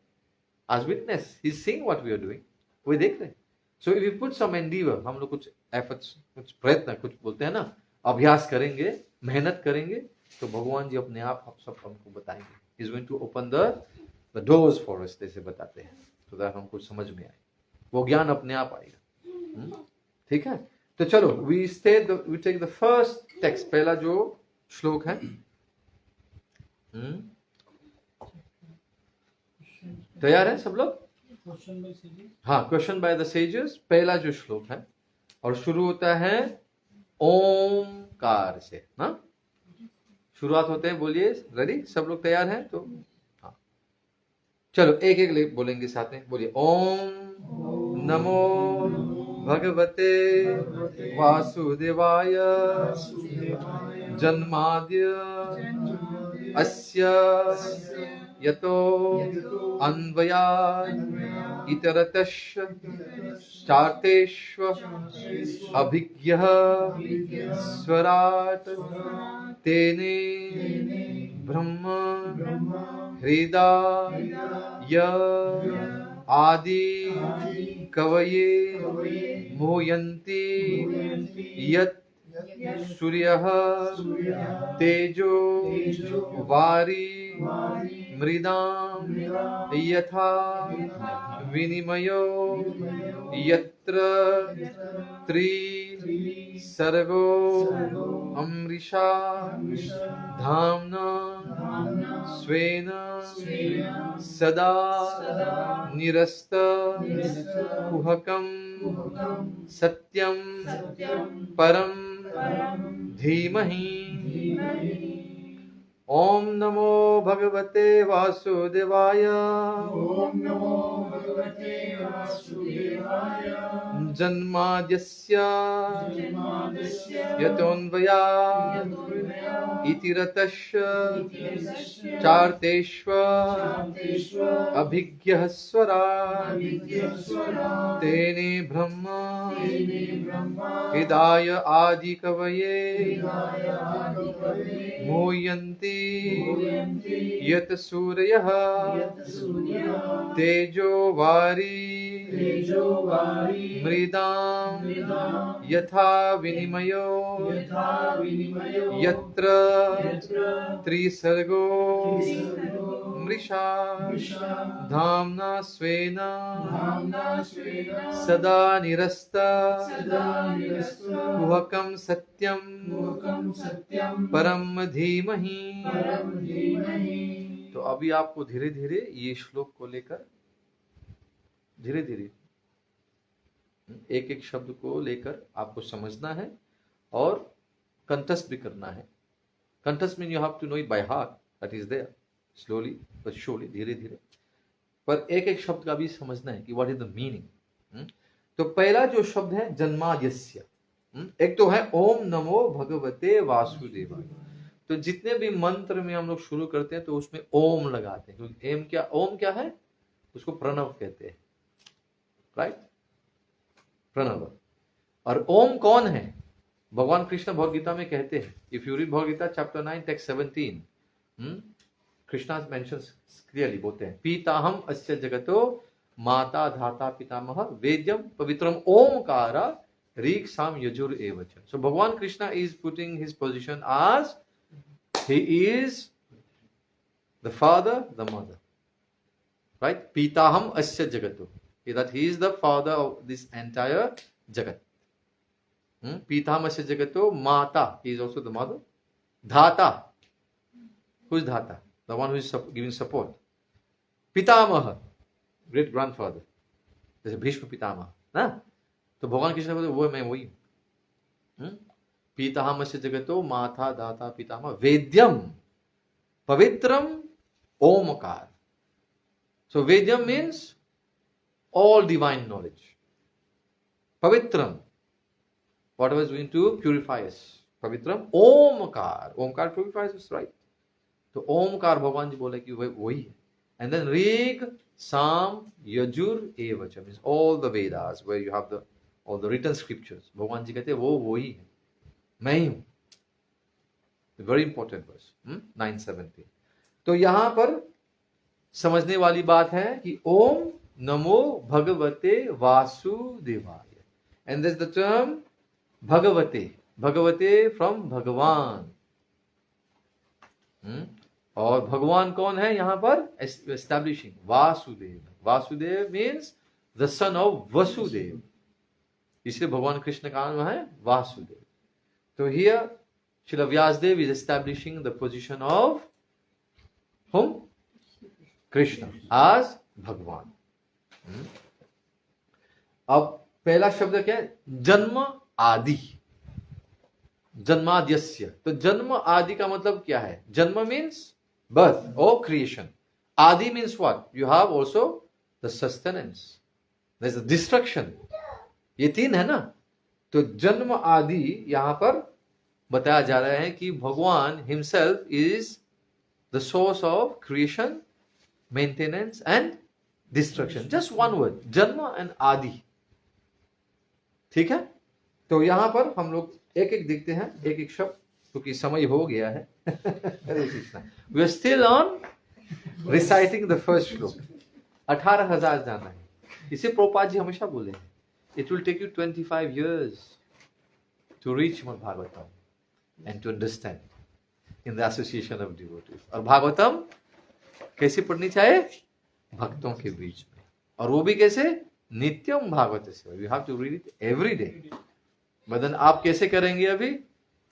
as witness, he is seeing what we are doing, वो देख रहे हैं। So if you put some endeavour, हम लोग कुछ एफर्ट्स, कुछ प्रयत्न, कुछ बोलते हैं ना, अभ्यास करेंगे, मेहनत करेंगे, तो भगवान जी अपने आप सब हमको बताएंगे। Is going to open the doors for us, जैसे बताते हैं, तो दैट हमको समझ में आए, वो ज्ञान अपने आप आएगा। ठीक है, तो चलो we take the first text, पहला जो श्लोक है। तैयार है सब लोग? हाँ, क्वेश्चन बाय द सेजेस, पहला जो श्लोक है, और शुरू होता है ओमकार से ना, शुरुआत होते हैं। बोलिए, रेडी? सब लोग तैयार हैं? तो हाँ, चलो एक एक बोलेंगे साथ में। बोलिए ओम नमो भगवते वासुदेवाय जन्माद्य अस्य यतो अन्वयात् इतरतश्च चार्तेष्व अभिज्ञः स्वराट् तेने ब्रह्म हृदय आदि कवये मोयन्ति यत् सूर्यः तेजो वारी मृदां यथा विनिमयो यत्र सर्गो अमृषा धाम्ना स्वेन सदा निरस्त कुहकं सत्यं परं धीमहि। ओम नमो भगवते वासुदेवाय। ओम नमो भगवते वासुदेवाय। जन्माद्यस्य यतोऽन्वयात् इतिरतश्च चार्तेष्व अभिज्ञः स्वराट् तेने ब्रह्म हृदय आदि कवये मोयन्ति यत् सूर्यः तेजो वारी तेजोवारी मृदां मृदां यथा विनिमयो यथा विनिमयो यत्र यत्र त्रिसर्गो त्रिसर्गो मृषा मृषा धाम्ना स्वेन धाम्ना स्वेन सदा निरस्त सदा निरस्तो कुहकं सत्यं मूकं सत्यं परम धीमहि। परम धीमहि। तो अभी आपको धीरे धीरे ये श्लोक को लेकर धीरे धीरे एक एक शब्द को लेकर आपको समझना है और कंठस्थ भी करना है। कंठस्थ mean you have to know it by heart, that is there, slowly but surely, धीरे धीरे, पर एक एक शब्द का भी समझना है कि व्हाट इज द मीनिंग। तो पहला जो शब्द है जन्माद्यस्य, एक तो है ओम नमो भगवते वासुदेवाय। तो जितने भी मंत्र में हम लोग शुरू करते हैं तो उसमें ओम लगाते हैं, क्योंकि ओम क्या है, उसको प्रणव कहते हैं, राइट, प्रणव। और ओम कौन है, भगवान कृष्ण भगवद गीता में कहते हैं, if you read Bhagavad Gita chapter 9 text 17, Krishna mentions clearly, बोलते हैं पीताहम अस्य जगतो माता धाता पितामह वेद्यम पवित्रम ओमकार ऋक् साम यजुर एवच। सो भगवान Krishna is putting his position as he is the father, the mother, right? Pitaham asya jagato, that he is the father of this entire jagat. Pitaham asya jagato mata, he is also the mother. Dhata, who is dhata? The one who is giving support. Pitamaha, great grandfather, जैसे भीष्म पितामह ना, तो भगवान कृष्ण बोलते वो मैं वही हूं। पीताहमस्य जगतो माता दाता पितामह वेद्यम पवित्रम Omkar. So Vedyam means all divine knowledge. Pavitram, whatever is going to purify us. Pavitram Omkar. Omkar purifies us, right? तो ओमकार भगवान जी बोले कि वही है. And then Rig, Sam, Yajur, Evacha means all the Vedas where you have all the written scriptures. भगवान जी कहते हैं वो वही है, मैं ही हूं. Very important verse, 970. तो यहां पर समझने वाली बात है कि ओम नमो भगवते वासुदेवाय. And there's the term भगवते, भगवते from भगवान. और भगवान कौन है यहां पर, establishing Vasudev. Vasudev means the sun of Vasudev, इसलिए भगवान कृष्ण का नाम है वासुदेव. तो here Srila Vyasdev is establishing the position of whom? Krishna as Bhagwan. अब पहला शब्द क्या है, जन्म आदि, जन्माद्यस्य. तो जन्म आदि का मतलब क्या है, जन्म means birth or creation. Adi means what? You have also the sustenance. There's the destruction. ये तीन है ना. तो जन्म आदि यहां पर बताया जा रहा है कि भगवान himself is the source of creation, maintenance and destruction. Just one word, जन्म and आदि. ठीक है. तो यहां पर हम लोग एक एक देखते हैं, एक एक शब्द, क्योंकि समय हो गया है. हरे Krishna. We are still on reciting the first श्लोक. 18,000 जाना है. इसे प्रभुपाद जी हमेशा बोले हैं, it will take you 25 years to reach Srimad Bhagavatam and to understand in the association of devotees. और भागवतम कैसे पढ़नी चाहिए, भक्तों के बीच में, और वो भी कैसे, नित्यम भागवत सेवा. You have to read it every day. बदन आप कैसे करेंगे, अभी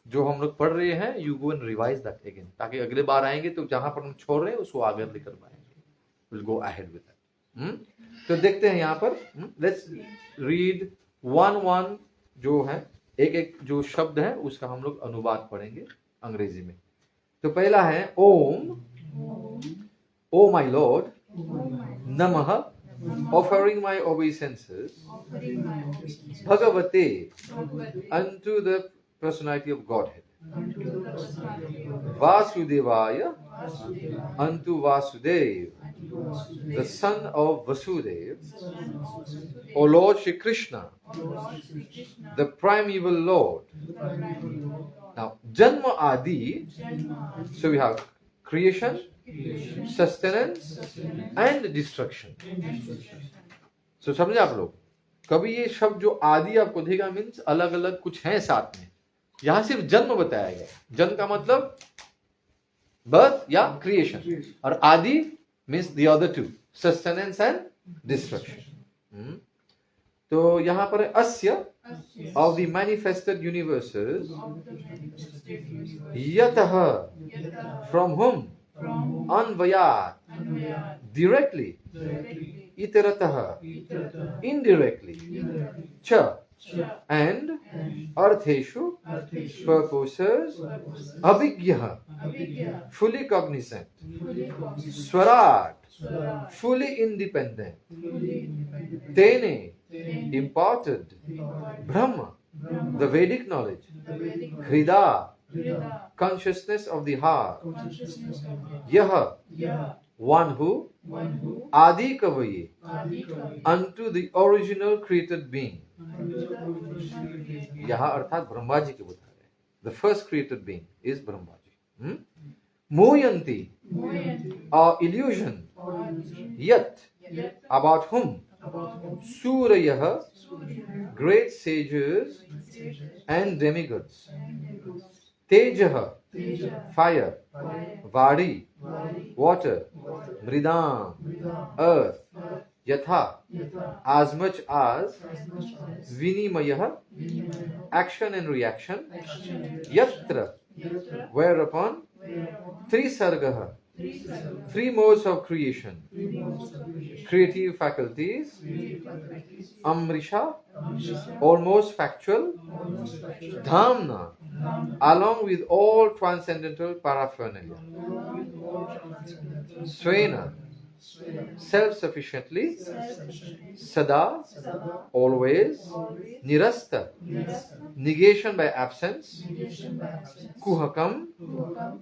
जो हम लोग पढ़ रहे हैं, you go and revise that again, ताकि अगले बार आएंगे तो जहां पर हम छोड़ रहे हैं उसको आगे लेकर पाएंगे. Will go ahead with that. तो देखते हैं यहाँ पर, लेट्स रीड वन जो है, एक एक जो शब्द है उसका हम लोग अनुवाद पढ़ेंगे अंग्रेजी में. तो पहला है ओम. ओ माय लॉर्ड, नमः, offering my obeisances, Bhagavate, unto the personality of Godhead, Vasudevaya, unto Vasudev, the son of Vasudev, O Lord Shri Krishna, the primeval Lord. Now, Janma Adi, so we have creation, sustenance and destruction. तो समझे आप लोग, कभी ये शब्द जो आदि आपको देगा मीन्स अलग अलग कुछ है साथ में। यहां सिर्फ जन्म बताया गया, जन्म का मतलब बर्थ या क्रिएशन, और आदि means the other two, sustenance and destruction. तो यहाँ पर अस्य of the manifested universes, yatah, from whom, anvayat, directly, itaratah, indirectly, cha, and artheshu, purposes, abhigya, fully cognizant, swarat, fully independent, tene, imparted, Brahma, the Vedic knowledge, Hrida, consciousness of the heart, Yaha, one who, Adi Kavaye, unto the original created being. Yaha अर्थात ब्रह्मा जी के बता रहे, the first created being is Brahma ji. Moyanti, or illusion, yet, about whom, Surayah, great sages and demigods, Tejah, fire, Vadi, water, Mridam, earth, Yatha, as much as, Vinimayah, action and reaction, Yatra, whereupon, Trisargah, three modes of creation, creative faculties, Amrisha, almost factual, Dhamna, along with all transcendental paraphernalia, Swena, self-sufficiently, Sada, always, Nirasta, negation by absence, Kuhakam,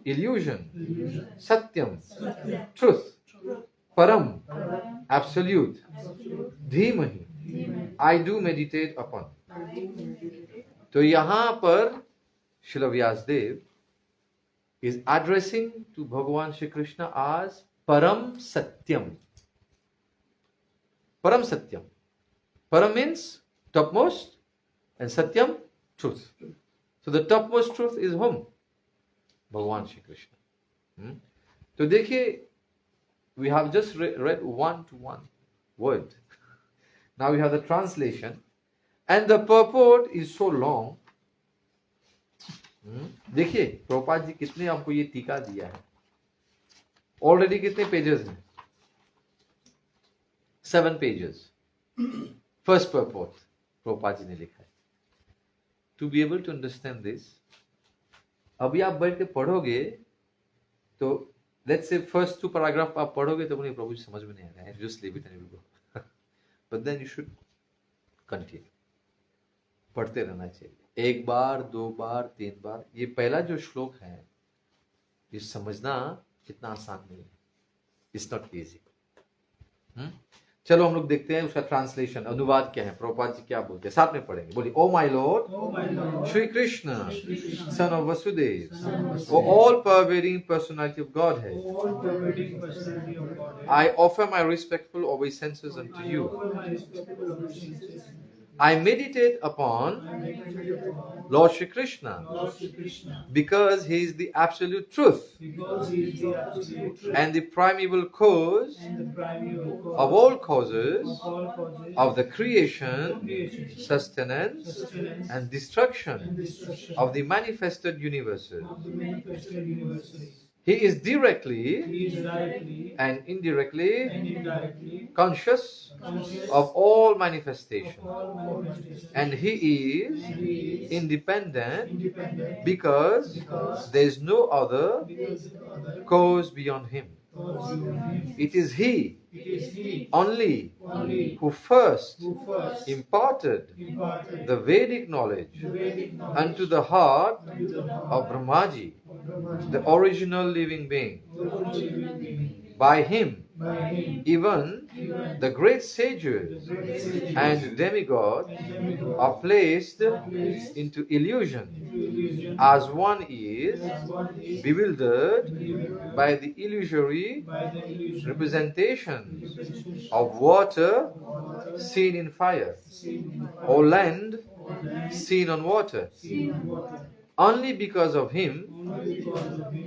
illusion, Satyam, truth, Param, absolute, Dhimahi, I do meditate upon. तो यहाँ पर Srila Vyasdev is addressing to Bhagavan Shri Krishna as Param Satyam. Param Satyam. Param means topmost, and Satyam, truth. So the topmost truth is whom? Bhagavan Shri Krishna. तो देखिए, we have just read one-to-one word. Now we have the translation, and the purport is so long. देखिए प्रभुपाद जी कितने आपको ये टीका दिया है, already कितने पेजेस हैं? 7 pages. First purport Prabhupada ji ने लिखा है. To be able to understand this, अभी आप बैठ के पढ़ोगे तो लेट्स से फर्स्ट 2 पैराग्राफ आप पढ़ोगे तो मुझे प्रभु जी समझ में नहीं आ रहा है, just leave it and will go, but then you should continue, पढ़ते रहना चाहिए, 1 बार 2 बार 3 बार. ये पहला जो श्लोक है ये समझना इतना आसान नहीं है, इट्स नॉट इजी. चलो हम लोग देखते हैं उसका ट्रांसलेशन, अनुवाद क्या है, प्रभुपाद जी क्या बोलते हैं, साथ में पढ़ेंगे. बोलिए, O my lord Shri Krishna son of Vasudeva, O all pervading personality of godhead, I offer my respectful obeisances unto you. I meditate upon Lord Shri Krishna because He is the absolute truth and the primeval cause of all causes of the creation, sustenance, and destruction of the manifested universes. He is directly and indirectly conscious of all manifestation, and He is independent because there is no other cause beyond Him. It is He only who first imparted the Vedic knowledge unto the heart of Brahmaji, the original living being. By Him, even the great sages and demigods are placed into illusion, as one is bewildered by the illusory representations of water, seen in fire, or land seen on water. Only because of him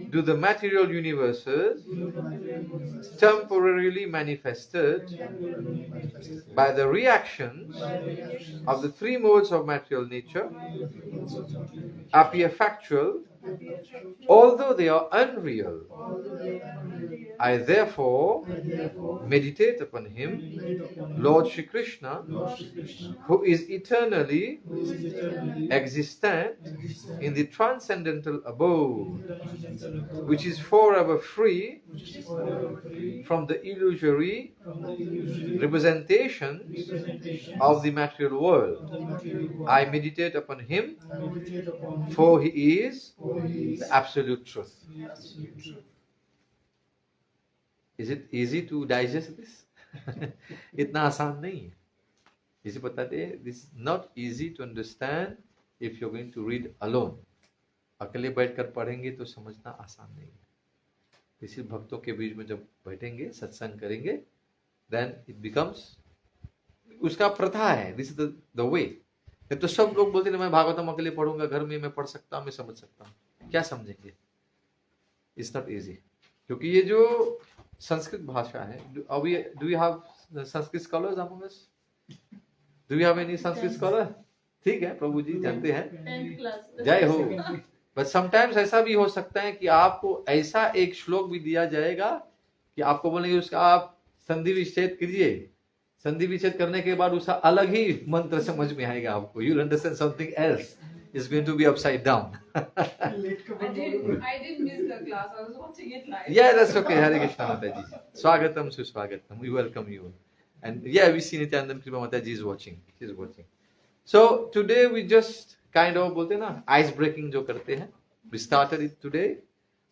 do the material universes temporarily manifested by the reactions of the three modes of material nature appear factual, although they are unreal. I therefore meditate upon him, Lord Shri Krishna, who is eternally existent in the transcendental abode, which is forever free from the illusory representations of the material world. I meditate upon him, for he is the absolute truth. Is it easy to digest this? इतना आसान नहीं है. इसे बताते हैं, this is not easy to understand if you're going to read alone. अकेले बैठकर पढ़ेंगे तो समझना आसान नहीं है. इसी भक्तों के बीच में जब बैठेंगे, सत्संग करेंगे, then it becomes, उसका प्रथा है, this is the way. तो सब लोग बोलते हैं मैं भागवतम अकेले पढ़ूंगा, घर में मैं पढ़ सकता हूँ, मैं समझ सकता हूँ. क्या समझेंगे? It's not easy. क्योंकि ये जो संस्कृत भाषा है, do you have Sanskrit scholars among us? Do you have any Sanskrit scholar? ठीक है, प्रभु जी जानते हैं, जय हो. But sometimes ऐसा भी हो सकता है कि आपको ऐसा एक श्लोक भी दिया जाएगा कि आपको बोलेंगे उसका आप संधि विच्छेद कीजिए. संधि विच्छेद करने के बाद उसका अलग ही मंत्र समझ में आएगा आपको. You'll understand something else. It's going to be upside down. I didn't miss the class. I was watching it live. Yeah, that's okay. Hare Krishna Mataji. Swagatam Suswagatam. We welcome you. And yeah, we see Nityananda Kripa Mataji is watching. She's watching. So today we just kind of बोलते हैं ना, ice breaking जो करते हैं. We started it today.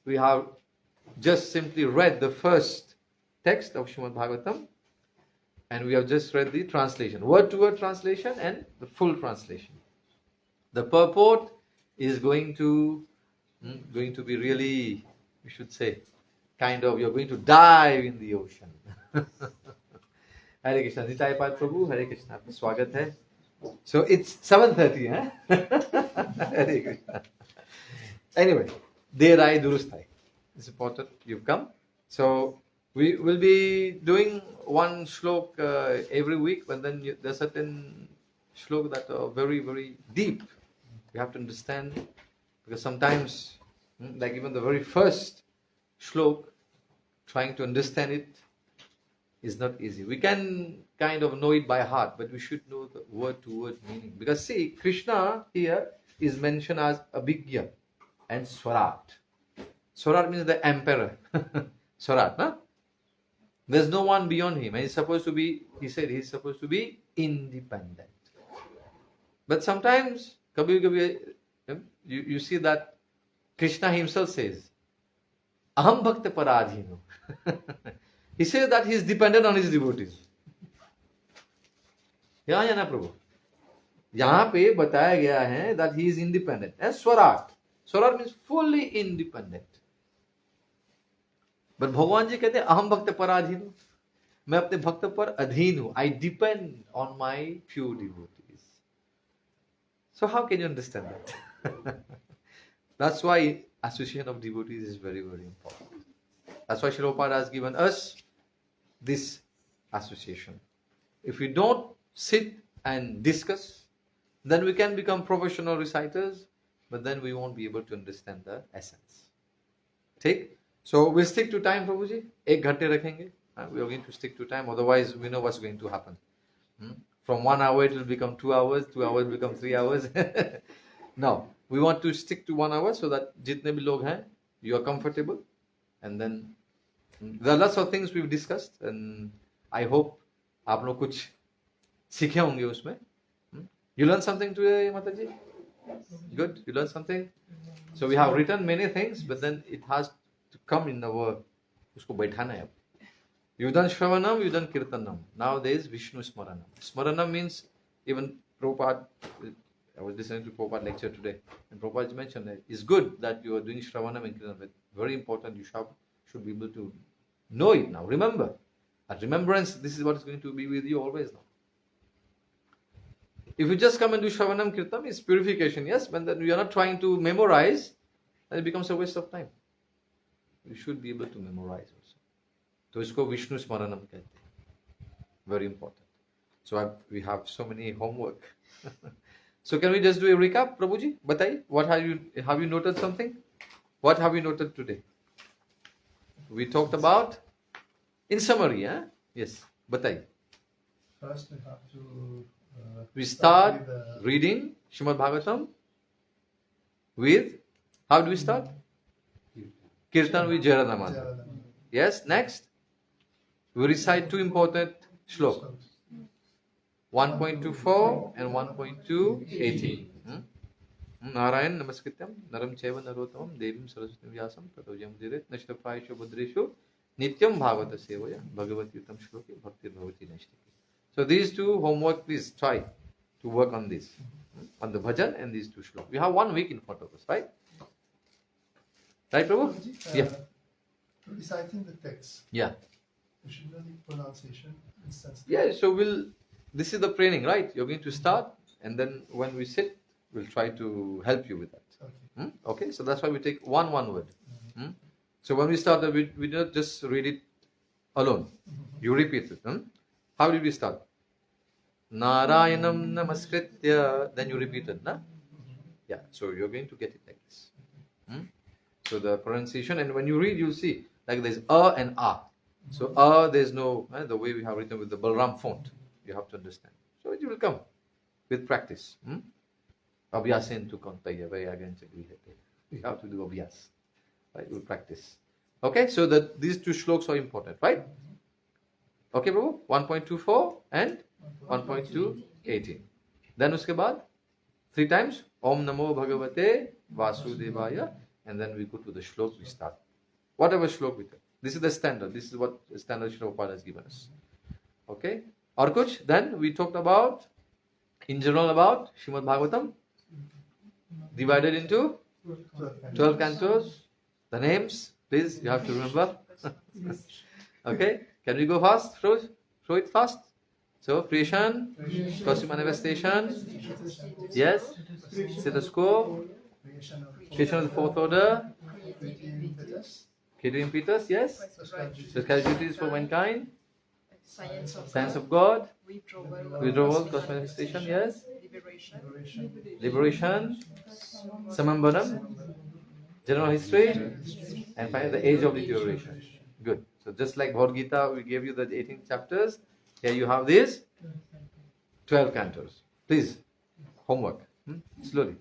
We have just simply read the first text of Srimad Bhagavatam, and we have just read the translation, word to word translation and the full translation. The purport is going to be really, we should say, kind of, you're going to dive in the ocean. Hare Krishna. Nitai Pad Prabhu, Hare Krishna. आपका स्वागत है. So it's 7:30, huh? Hare Krishna. Anyway, Der Ai Durust Hai. It's important you've come. So we will be doing one shlok every week, but then there's certain shlok that are very, very deep. You have to understand, because sometimes, like even the very first shlok, trying to understand it is not easy. We can kind of know it by heart, but we should know the word-to-word meaning. Because see, Krishna here is mentioned as Abhigya and Swarat. Swarat means the emperor. Swarat, no? There's no one beyond him. And he's supposed to be, he said, he's supposed to be independent. But sometimes, you see that Krishna himself says, Aham bhakta paradhino. He says that he is dependent on his devotees. यहाँ है ना प्रभु, यहाँ पे बताया गया है that he is independent. And Swarat. Swarat means fully independent. But भगवान जी कहते हैं अहम भक्त पराधीन हूँ, मैं अपने भक्त पर अधीन हूँ. I depend on my few devotees. So how can you understand that? That's why association of devotees is very, very important. That's why Srila Prabhupada has given us this association. If we don't sit and discuss, then we can become professional reciters, but then we won't be able to understand the essence. Take? So we'll stick to time, Prabhuji. 1 घंटे रखेंगे. We are going to stick to time, otherwise we know what's going to happen. From 1 hour it will become 2 hours, 2 hours will become 3 hours. No, we want to stick to 1 hour so that jitne bhi log hain, you are comfortable. And then there are lots of things we've discussed, and I hope आप लोग कुछ सीखे होंगे उसमें. You learned something today, Mataji? Good, you learned something? So we have written many things, but then it has to come in our, उसको बैठाना है. You've done Shravanam, you've done Kirtanam. Now there is Vishnu Smaranam. Smaranam means, even Prabhupada, I was listening to Prabhupada lecture today, and Prabhupada mentioned that it's good that you are doing Shravanam and Kirtanam, but very important, you should be able to know it now. Remember. At remembrance, this is what is going to be with you always now. If you just come and do Shravanam Kirtam, it's purification, yes, but then you are not trying to memorize, then it becomes a waste of time. You should be able to memorize also. तो इसको विष्णु स्मरणम कहते हैं. Very important. So we have so many homework. So can we just do a recap, Prabhuji? Batai, what have you noted something? What have you noted today? We talked about, in summary, yes, Batai. First, we have to. We start with the- reading Shrimad Bhagavatam with, how do we start? Kirtan with Jayaradamana. Jayaradamana. Yes, next. We recite two important shlokas. 1.24 and 1.218. Narayan namaskrityam naram chaiva narottamam devim saraswatim vyasam tato jamudiret nashtaprayeshu budreshu nityam bhagavata sevaya bhagavati tam shloki bhakti bhavati nashtiki. So these two homework, please try to work on this, on the bhajan and these two shlokas. We have 1 week in front of us, right? Right, Prabhu? Prabhuji, Yeah. Reciting the text. Yeah. We should know the pronunciation and sense. Yeah, so this is the training, right? You're going to start, and then when we sit, we'll try to help you with that. Okay. Okay, so that's why we take one word. So when we start, we don't just read it alone. You repeat it. How did we start? Narayanam namaskritya. Then you repeat it, na? Yeah, so you're going to get it like this. So the pronunciation, and when you read, you'll see, like there's a and a. So there's no, the way we have written with the Balram font. You have to understand. So it will come with practice. Abhyasen tu kantaya vayagancha grihate. We have to do abhyas. Right? We'll practice. Okay, so these two shlokas are important, right? Okay, Prabhu? 1.24 and 1.218. Then uske baad, 3 times, Om Namo Bhagavate Vasudevaya, and then we go to the shlok, we start. Whatever shlok we take. This is the standard. This is what the standard Srila Prabhupada has given us. Okay? Or kuch, then we talked about, in general about Srimad Bhagavatam, divided into 12 cantos. The names, please, you have to remember. Okay? Can we go fast? Throw it fast. So, creation, cosmic manifestation, yes, stethoscope, creation of the fourth order, creative impetus, yes, special duties for mankind, science of God, withdrawal, cosmic manifestation, yes, liberation, samambanam, general history, and finally the age of deterioration. Good. So just like Bhagavad Gita, we gave you the 18 chapters. Here you have these 12 cantos. Please, homework. Slowly.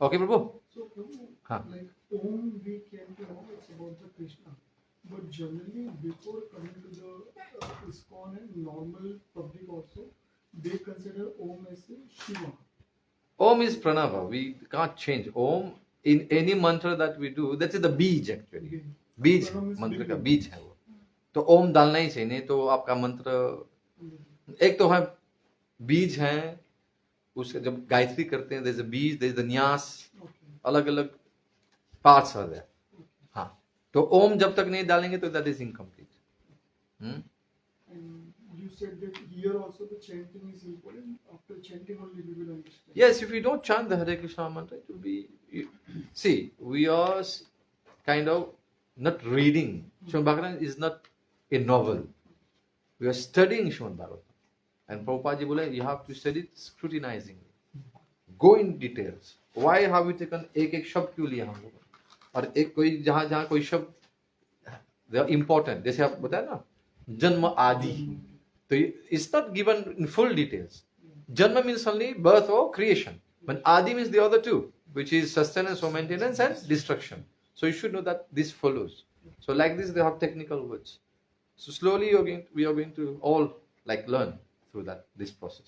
Okay, Prabhu? So, Prabhu, Huh. like Om, we came to know it's about the Krishna. But generally, before coming to the ISKCON and normal public also, they consider Om as a Shiva. Om is pranava. We can't change. Om, in any mantra that we do, that is the beej actually. बीज मंत्र का बीज है वो. तो ओम डालना ही चाहिए, नहीं तो आपका मंत्र, एक तो है बीज है, उसके जब गायत्री करते हैं, there's a बीज, there's the न्यास, अलग अलग पार्ट्स आर देयर. हाँ, तो ओम जब तक नहीं डालेंगे तो that is incomplete. And you said that here also the chanting is important. After chanting only we will understand. Yes, if we don't chant the Hare Krishna mantra, it will be. See, we are kind of not reading. Srimad Bhagavatam is not a novel. We are studying Srimad Bhagavatam. And Prabhupada ji बोले, you have to study it scrutinizingly. Go in details. Why have we taken एक शब्द क्यों लिया हम लोग? और एक कोई जहाँ कोई शब्द they are important. जैसे आप बताया ना, जन्म आदि. So it's not given in full details. Janma means only birth or creation. But Adi means the other two, which is sustenance or maintenance and destruction. So you should know that this follows. So like this, they have technical words. So slowly we are going to all like learn through this process.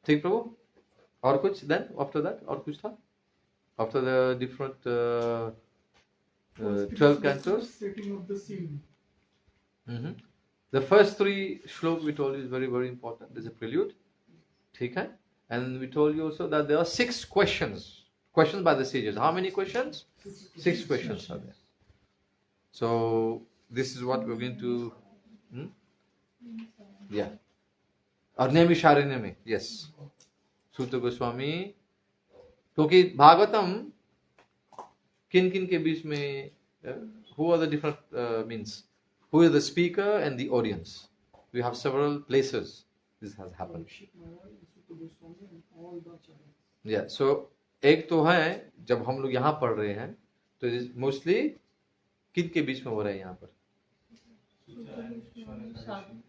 Take Prabhu? Or kuch then after that? Or kuch tha? After the different 12 cantos? Setting of the scene. The first 3 shlok we told you is very, very important. There's a prelude. ठीक है? And we told you also that there are 6 questions. Questions by the sages. How many questions? 6 questions are there. So this is what we're going to. Yeah. Arnyami Sharinami. Yes. सूत गोस्वामी, क्योंकि भागवतम किन किन के बीच में, who are the different means, who is the speaker and the audience. We have several places this has happened. Yeah, so एक तो है जब हम लोग यहाँ पढ़ रहे हैं तो मोस्टली किन के बीच में हो रहा है यहाँ पर?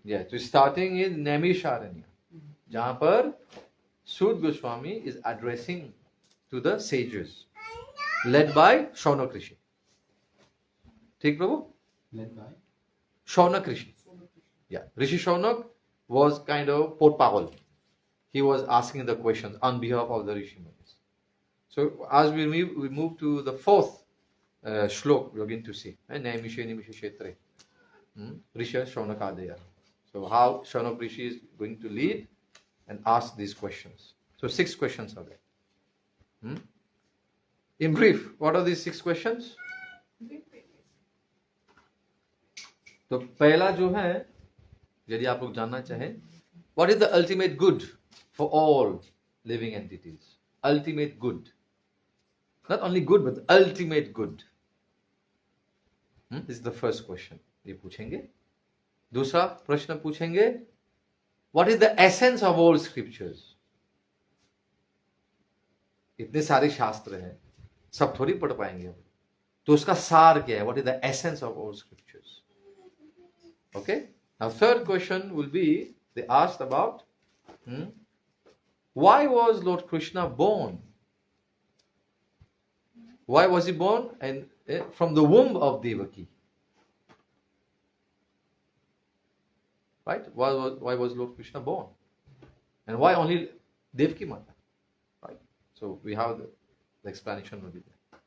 Yeah, तो स्टार्टिंग इज नैमिषारण्य, जहाँ पर Suta Goswami is addressing to the sages led by Shaunak Rishi. ठीक प्रभु? Led by Shaunak Rishi. Yeah, Rishi Shaunak was kind of portpagal. He was asking the questions on behalf of the Rishi Munis. So as we move to the fourth shlok, we are going to see Naimishe Nimishe Kshetre Rishi Shaunakadaya. So how Shaunak Rishi is going to lead and ask these questions. So 6 questions are there. In brief, what are these 6 questions? तो पहला जो है, यदि आप लोग जानना चाहें, what is the ultimate good for all living entities? Ultimate good. Not only good, but ultimate good. This is the first question. ये पूछेंगे. दूसरा प्रश्न पूछेंगे, what is the essence of all scriptures? इतने सारे शास्त्र हैं, सब थोड़ी पढ़ पाएंगे हम, तो उसका सार क्या है? What is the essence of all scriptures? Okay. Now third question will be, they asked about why was Lord Krishna born? Why was he born? And from the womb of Devaki. Right? Why was Lord Krishna born? And why only Devaki Mata? Right? So we have the explanation will be there.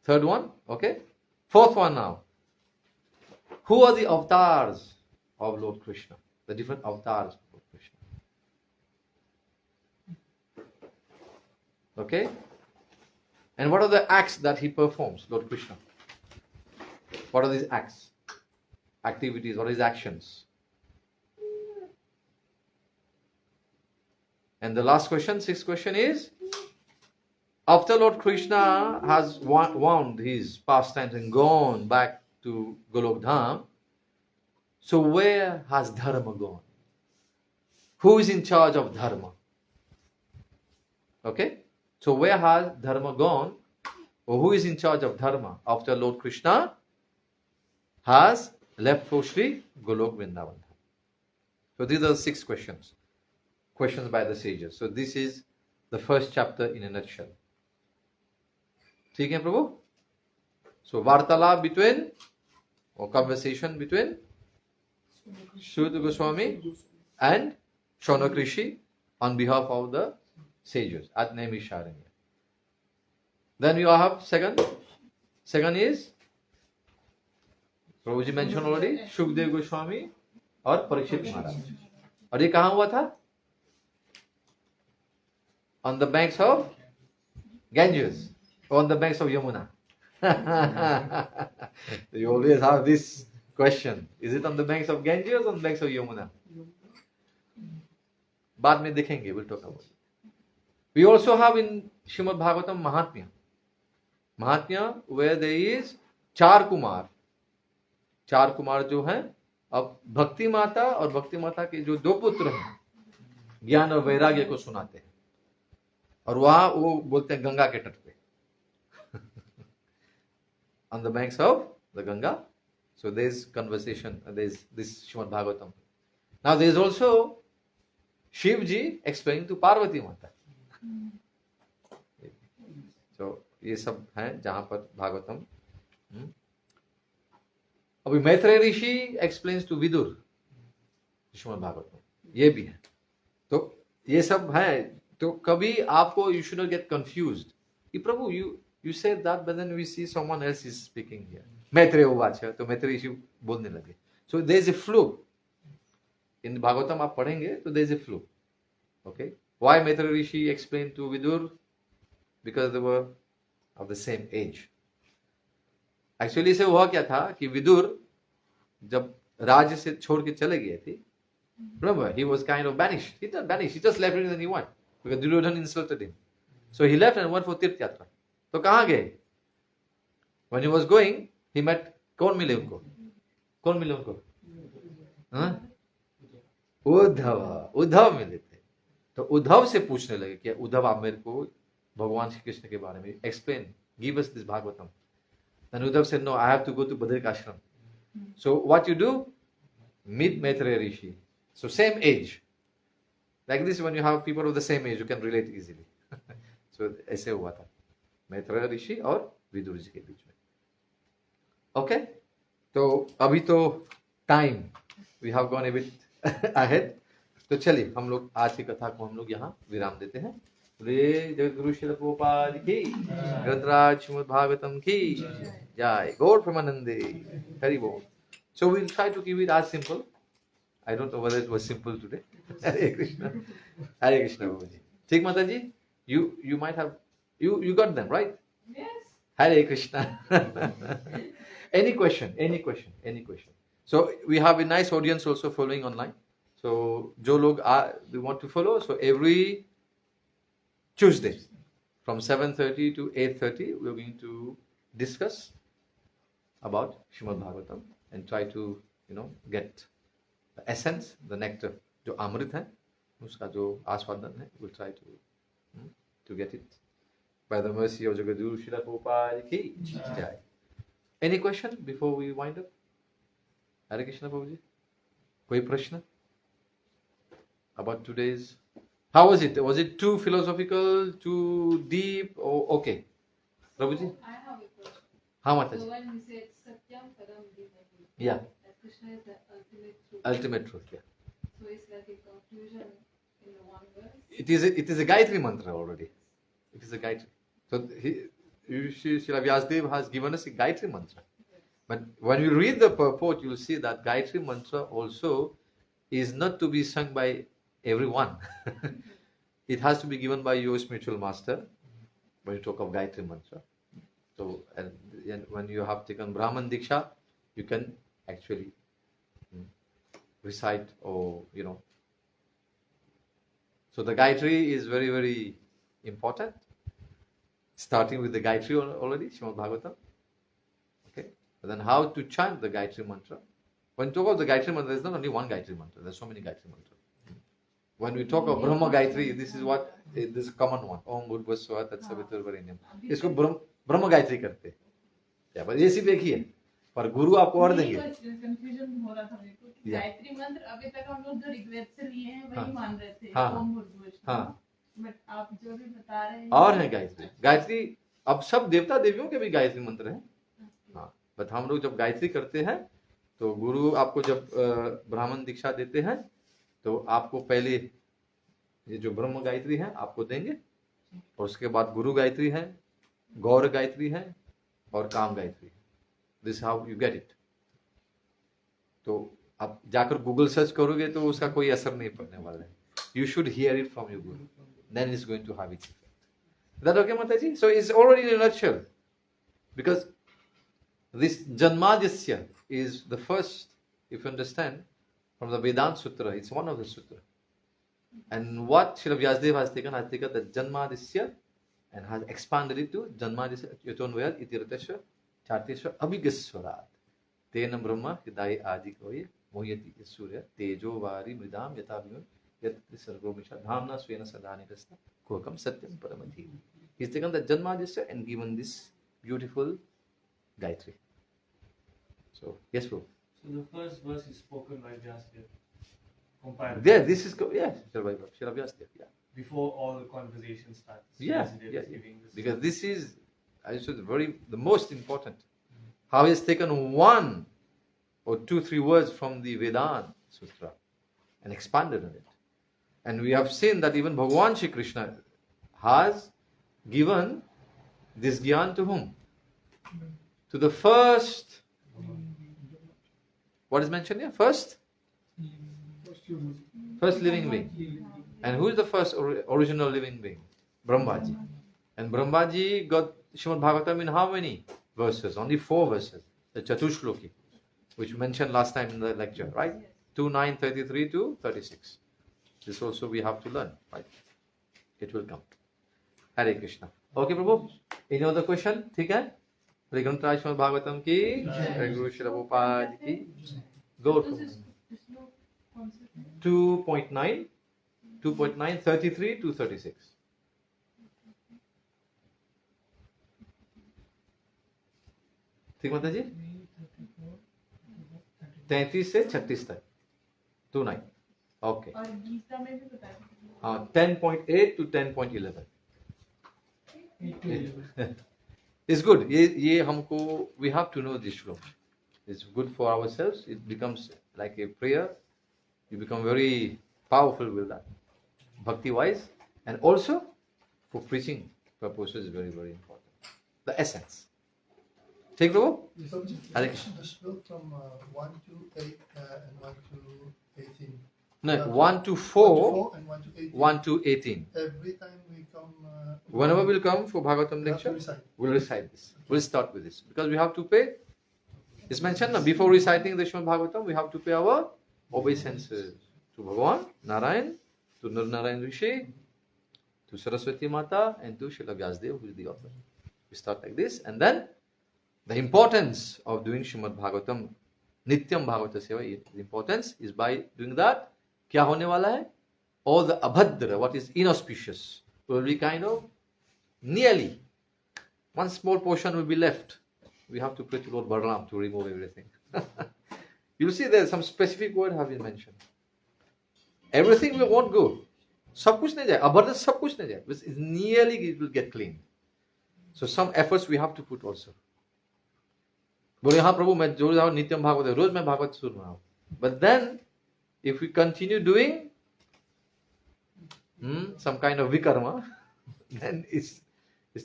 Third one, okay. Fourth one now. Who are the avatars of Lord Krishna? The different avatars of Lord Krishna. Okay? And what are the acts that he performs, Lord Krishna? What are these acts? Activities, what are his actions? And the last question, 6th question is, after Lord Krishna has wound his pastimes and gone back to Golok Dham, so where has Dharma gone? Who is in charge of Dharma? Okay? So where has Dharma gone? Or who is in charge of Dharma after Lord Krishna has left for Shri Golok Vrindavan? So these are the 6 questions. Questions by the sages. So this is the first chapter in a nutshell. ठीक है प्रभु? So वार्तालाप between, or conversation between Suta Goswami and Shaunak Rishi on behalf of the sages at Naimisharanya. Then you have second is, Prabhuji mentioned already, Shukdev Goswami और Parikshit Maharaj. और ये कहाँ हुआ था? On the banks of Ganges, or on the banks of Yamuna. You always have this question. Is it on the banks of Ganges or on the banks of Yamuna? बाद में देखेंगे, we'll talk about it. We also have in Srimad Bhagavatam Mahatmya. Mahatmya where there is चार कुमार जो हैं, अब भक्ति माता और भक्ति माता के जो 2 पुत्र हैं, ज्ञान और वैराग्य को सुनाते हैं, और वहां वो बोलते हैं गंगा के तट पे. On the banks of the Ganga. So there is conversation, there is this Srimad Bhagavatam. Now there is also Shivji explaining to Parvati Mata. So ये सब हैं जहां पर भागवतम. अभी मैत्रेय ऋषि explains to Vidur Srimad Bhagavatam. ये भी है. तो ये सब है. तो कभी आपको you should not get confused. कि प्रभु you said that, but then we see someone else is speaking here. Maitreya उवाच, तो मैत्रेय ऋषि बोलने लगे. So there is a flow. In Bhagavatam आप पढ़ेंगे तो there is a flow. Okay? Why Maitreya Rishi explained to Vidur? Because they were of the same age. Actually इसे हुआ क्या था कि विदुर जब राज्य से छोड़ के चले गए थे, remember he was kind of banished. He didn't banish, he just left it and he went. because Duryodhana insulted him. So he left and went for Tirth Yatra. तो कहाँ गए? When he was going, he met, कौन मिले उनको? कौन मिले उनको? हाँ? उद्धव मिले थे. तो उद्धव से पूछने लगे कि उद्धव आप मेरे को भगवान श्री कृष्ण के बारे में explain, give us this Bhagavatam. Then Uddhav said, no, I have to go to Badrik Ashram. So what you do? Meet Maitreya Rishi. So same age. Like this, when you have people of the same age, you can relate easily. So ऐसे हुआ था मैत्रेय ऋषि और विदुर जी के बीच में. Okay? तो अभी तो time we have gone a bit ahead. तो चलिए हम लोग आज की कथा को हम लोग यहाँ विराम देते हैं. रे जगद्गुरु श्रील प्रभुपाद की, ग्रंथराज श्रीमद् भागवतम की जय. गौर प्रेमानंदे हरि बोल. So we'll try to keep it as simple. I don't know whether it was simple today. Hare Krishna. Hare Krishna Babaji. ठीक माता जी? You might have you got them right? Yes. Hare Krishna. Any question. So we have a nice audience also following online. So जो लोग they want to follow, so every Tuesday from 7:30 to 8:30 we are going to discuss about Srimad Bhagavatam and try to get the essence, the nectar, जो अमृत है उसका जो आस्वादन है, we'll try to get it by the mercy of Jagadguru Srila Prabhupada ki jai. Any question before we wind up? Hare Krishna Prabhuji. कोई प्रश्न about today's? How was it? Was it too philosophical, too deep, or okay? Prabhuji? I have a question. How much? So when we said Satyam Padam Vimati, Yeah. that Krishna is the ultimate truth. Ultimate truth, yeah. So it's like a conclusion in the one verse. It is a Gayatri mantra already. It is a Gayatri. So Srila Vyasadeva has given us a Gayatri mantra. But when you read the purport, you will see that Gayatri mantra also is not to be sung by everyone. It has to be given by your spiritual master when you talk of Gayatri mantra. So, and when you have taken Brahman Diksha, you can actually recite or, So the Gayatri is very, very important. Starting with the Gayatri already, Srimad Bhagavatam. Okay? And then how to chant the Gayatri mantra. When you talk of the Gayatri mantra, there is not only one Gayatri mantra. There are so many Gayatri mantras. When we talk of Brahma Gayatri, this is a common one. Om Bhurvasva Tat Saviturvarenyam. इसको ब्रह्म गायत्री करते हैं. या पर ये सिर्फ एक ही है. पर गुरु आपको और देंगे. कंफ्यूजन हो रहा था मेरे को कि गायत्री मंत्र अभी तक हम लोग जो ऋग्वेद से लिए हैं वही मान रहे थे. ओम भूर्भुवस्सुः. हाँ. बट आप जो भी बता रहे हैं और है गायत्री अब सब देवता देवियों के भी गायत्री मंत्र है. हाँ. बट हम लोग जब गायत्री करते हैं तो गुरु आपको जब ब्राह्मण दीक्षा देते हैं तो आपको पहले ये जो ब्रह्म गायत्री है आपको देंगे और उसके बाद गुरु गायत्री है, गौर गायत्री है और काम गायत्री है. This how you get it. तो आप जाकर गूगल सर्च करोगे तो उसका कोई असर नहीं पड़ने वाला है. You should hear it from your guru. Then it's going to have its effect. Is that okay, Mataji? So it's already in a nutshell. Because this Janmadhyasya is the first, if you understand, from the Vedanta Sutra. It's one of the Sutra. And what Srila Vyasadeva has taken the Janmadhyasya and has expanded it to Janmadhyasya Yatonvayad Itiratasya Chartesha Abhigaswarat. Tena Brahma Hidai Adi Koye Mohyati Surya Tejo Vari Mridam Yatabhyun Yat Sargomisha Dhamna Swena Sadhanitasta Kokam Satyam Paramadhi. He's taken the Janmadhyasya and given this beautiful Gayatri. So, yes, bro. So the first verse is spoken by Vyasadeva. Compiled. Yeah, this is, Srila Vyasadeva, yeah. Before all the conversation starts. Yeah, Vyasadeva is giving this. Because this is, I said, the most important. How he has taken one or 2-3 words from the Vedanta Sutra and expanded on it. And we have seen that even Bhagavan Shri Krishna has given this Gyan to whom? To the first, what is mentioned here? First living being. And who is the first original living being? Brahmaji. And Brahmaji got Srimad Bhagavatam in how many verses? Only 4 verses. The Chatushloki, which we mentioned last time in the lecture, right? 2, 9, 33 to 36. This also we have to learn, right? it will come. Hare Krishna. Okay, Prabhu. Any other question? ठीक है? ग्रंथराज श्रीमद् भागवतम की, गुरु श्री प्रभुपाद की. Go तो to इस श्लोक कौन से थे? 2.9, 33 to 36. ठीक माता जी? 33 से 36 तक. 29. Okay. और गीता में भी बता दीजिए. हाँ, 10.8 to 10.11. It's good. ये हमको, we have to know this shloka. It's good for ourselves. It becomes like a prayer. You become very powerful with that, bhakti wise, and also for preaching purposes, very, very important. The essence. Take Prabhu. Hare Krishna. The slope from 1 to 8 and 1 to 18. No, 1 to 4, 1 to 4 and 1 to 18. 1 to 18. Every time we come. Whenever we'll come for Bhagavatam we have to lecture, recite. we'll recite this. We'll start with this because we have to pay. It's mentioned now, before reciting the Srimad Bhagavatam, we have to pay our obeisances to Bhagavan, Narayan, to Nir Narayan Rishi, to Saraswati Mata, and to Srila Vyasdev, who is the author. We start like this, and then the importance of doing Srimad Bhagavatam, Nityam Bhagavata Seva, the importance is by doing that. क्या होने वाला है? All the abhadra, what is inauspicious, will be kind of nearly. One small portion will be left. We have to pray to Lord Balaram to remove everything. You will see there some specific word have been mentioned. Everything will won't go. सब कुछ नहीं जाए. Abhadra सब कुछ नहीं जाए. But nearly it will get clean. So some efforts we have to put also. बोले हाँ प्रभु मैं जो जाऊँ नित्यम भागवत रोज मैं भागवत सुन रहा हूँ. But then if we continue doing some kind of vikarma, then it's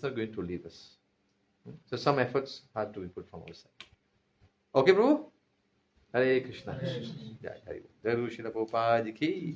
not going to leave us. So some efforts have to be put from our side. Okay, Prabhu? Hare Krishna. Jai Hari Bol. Jai Guru Srila Prabhupada ki.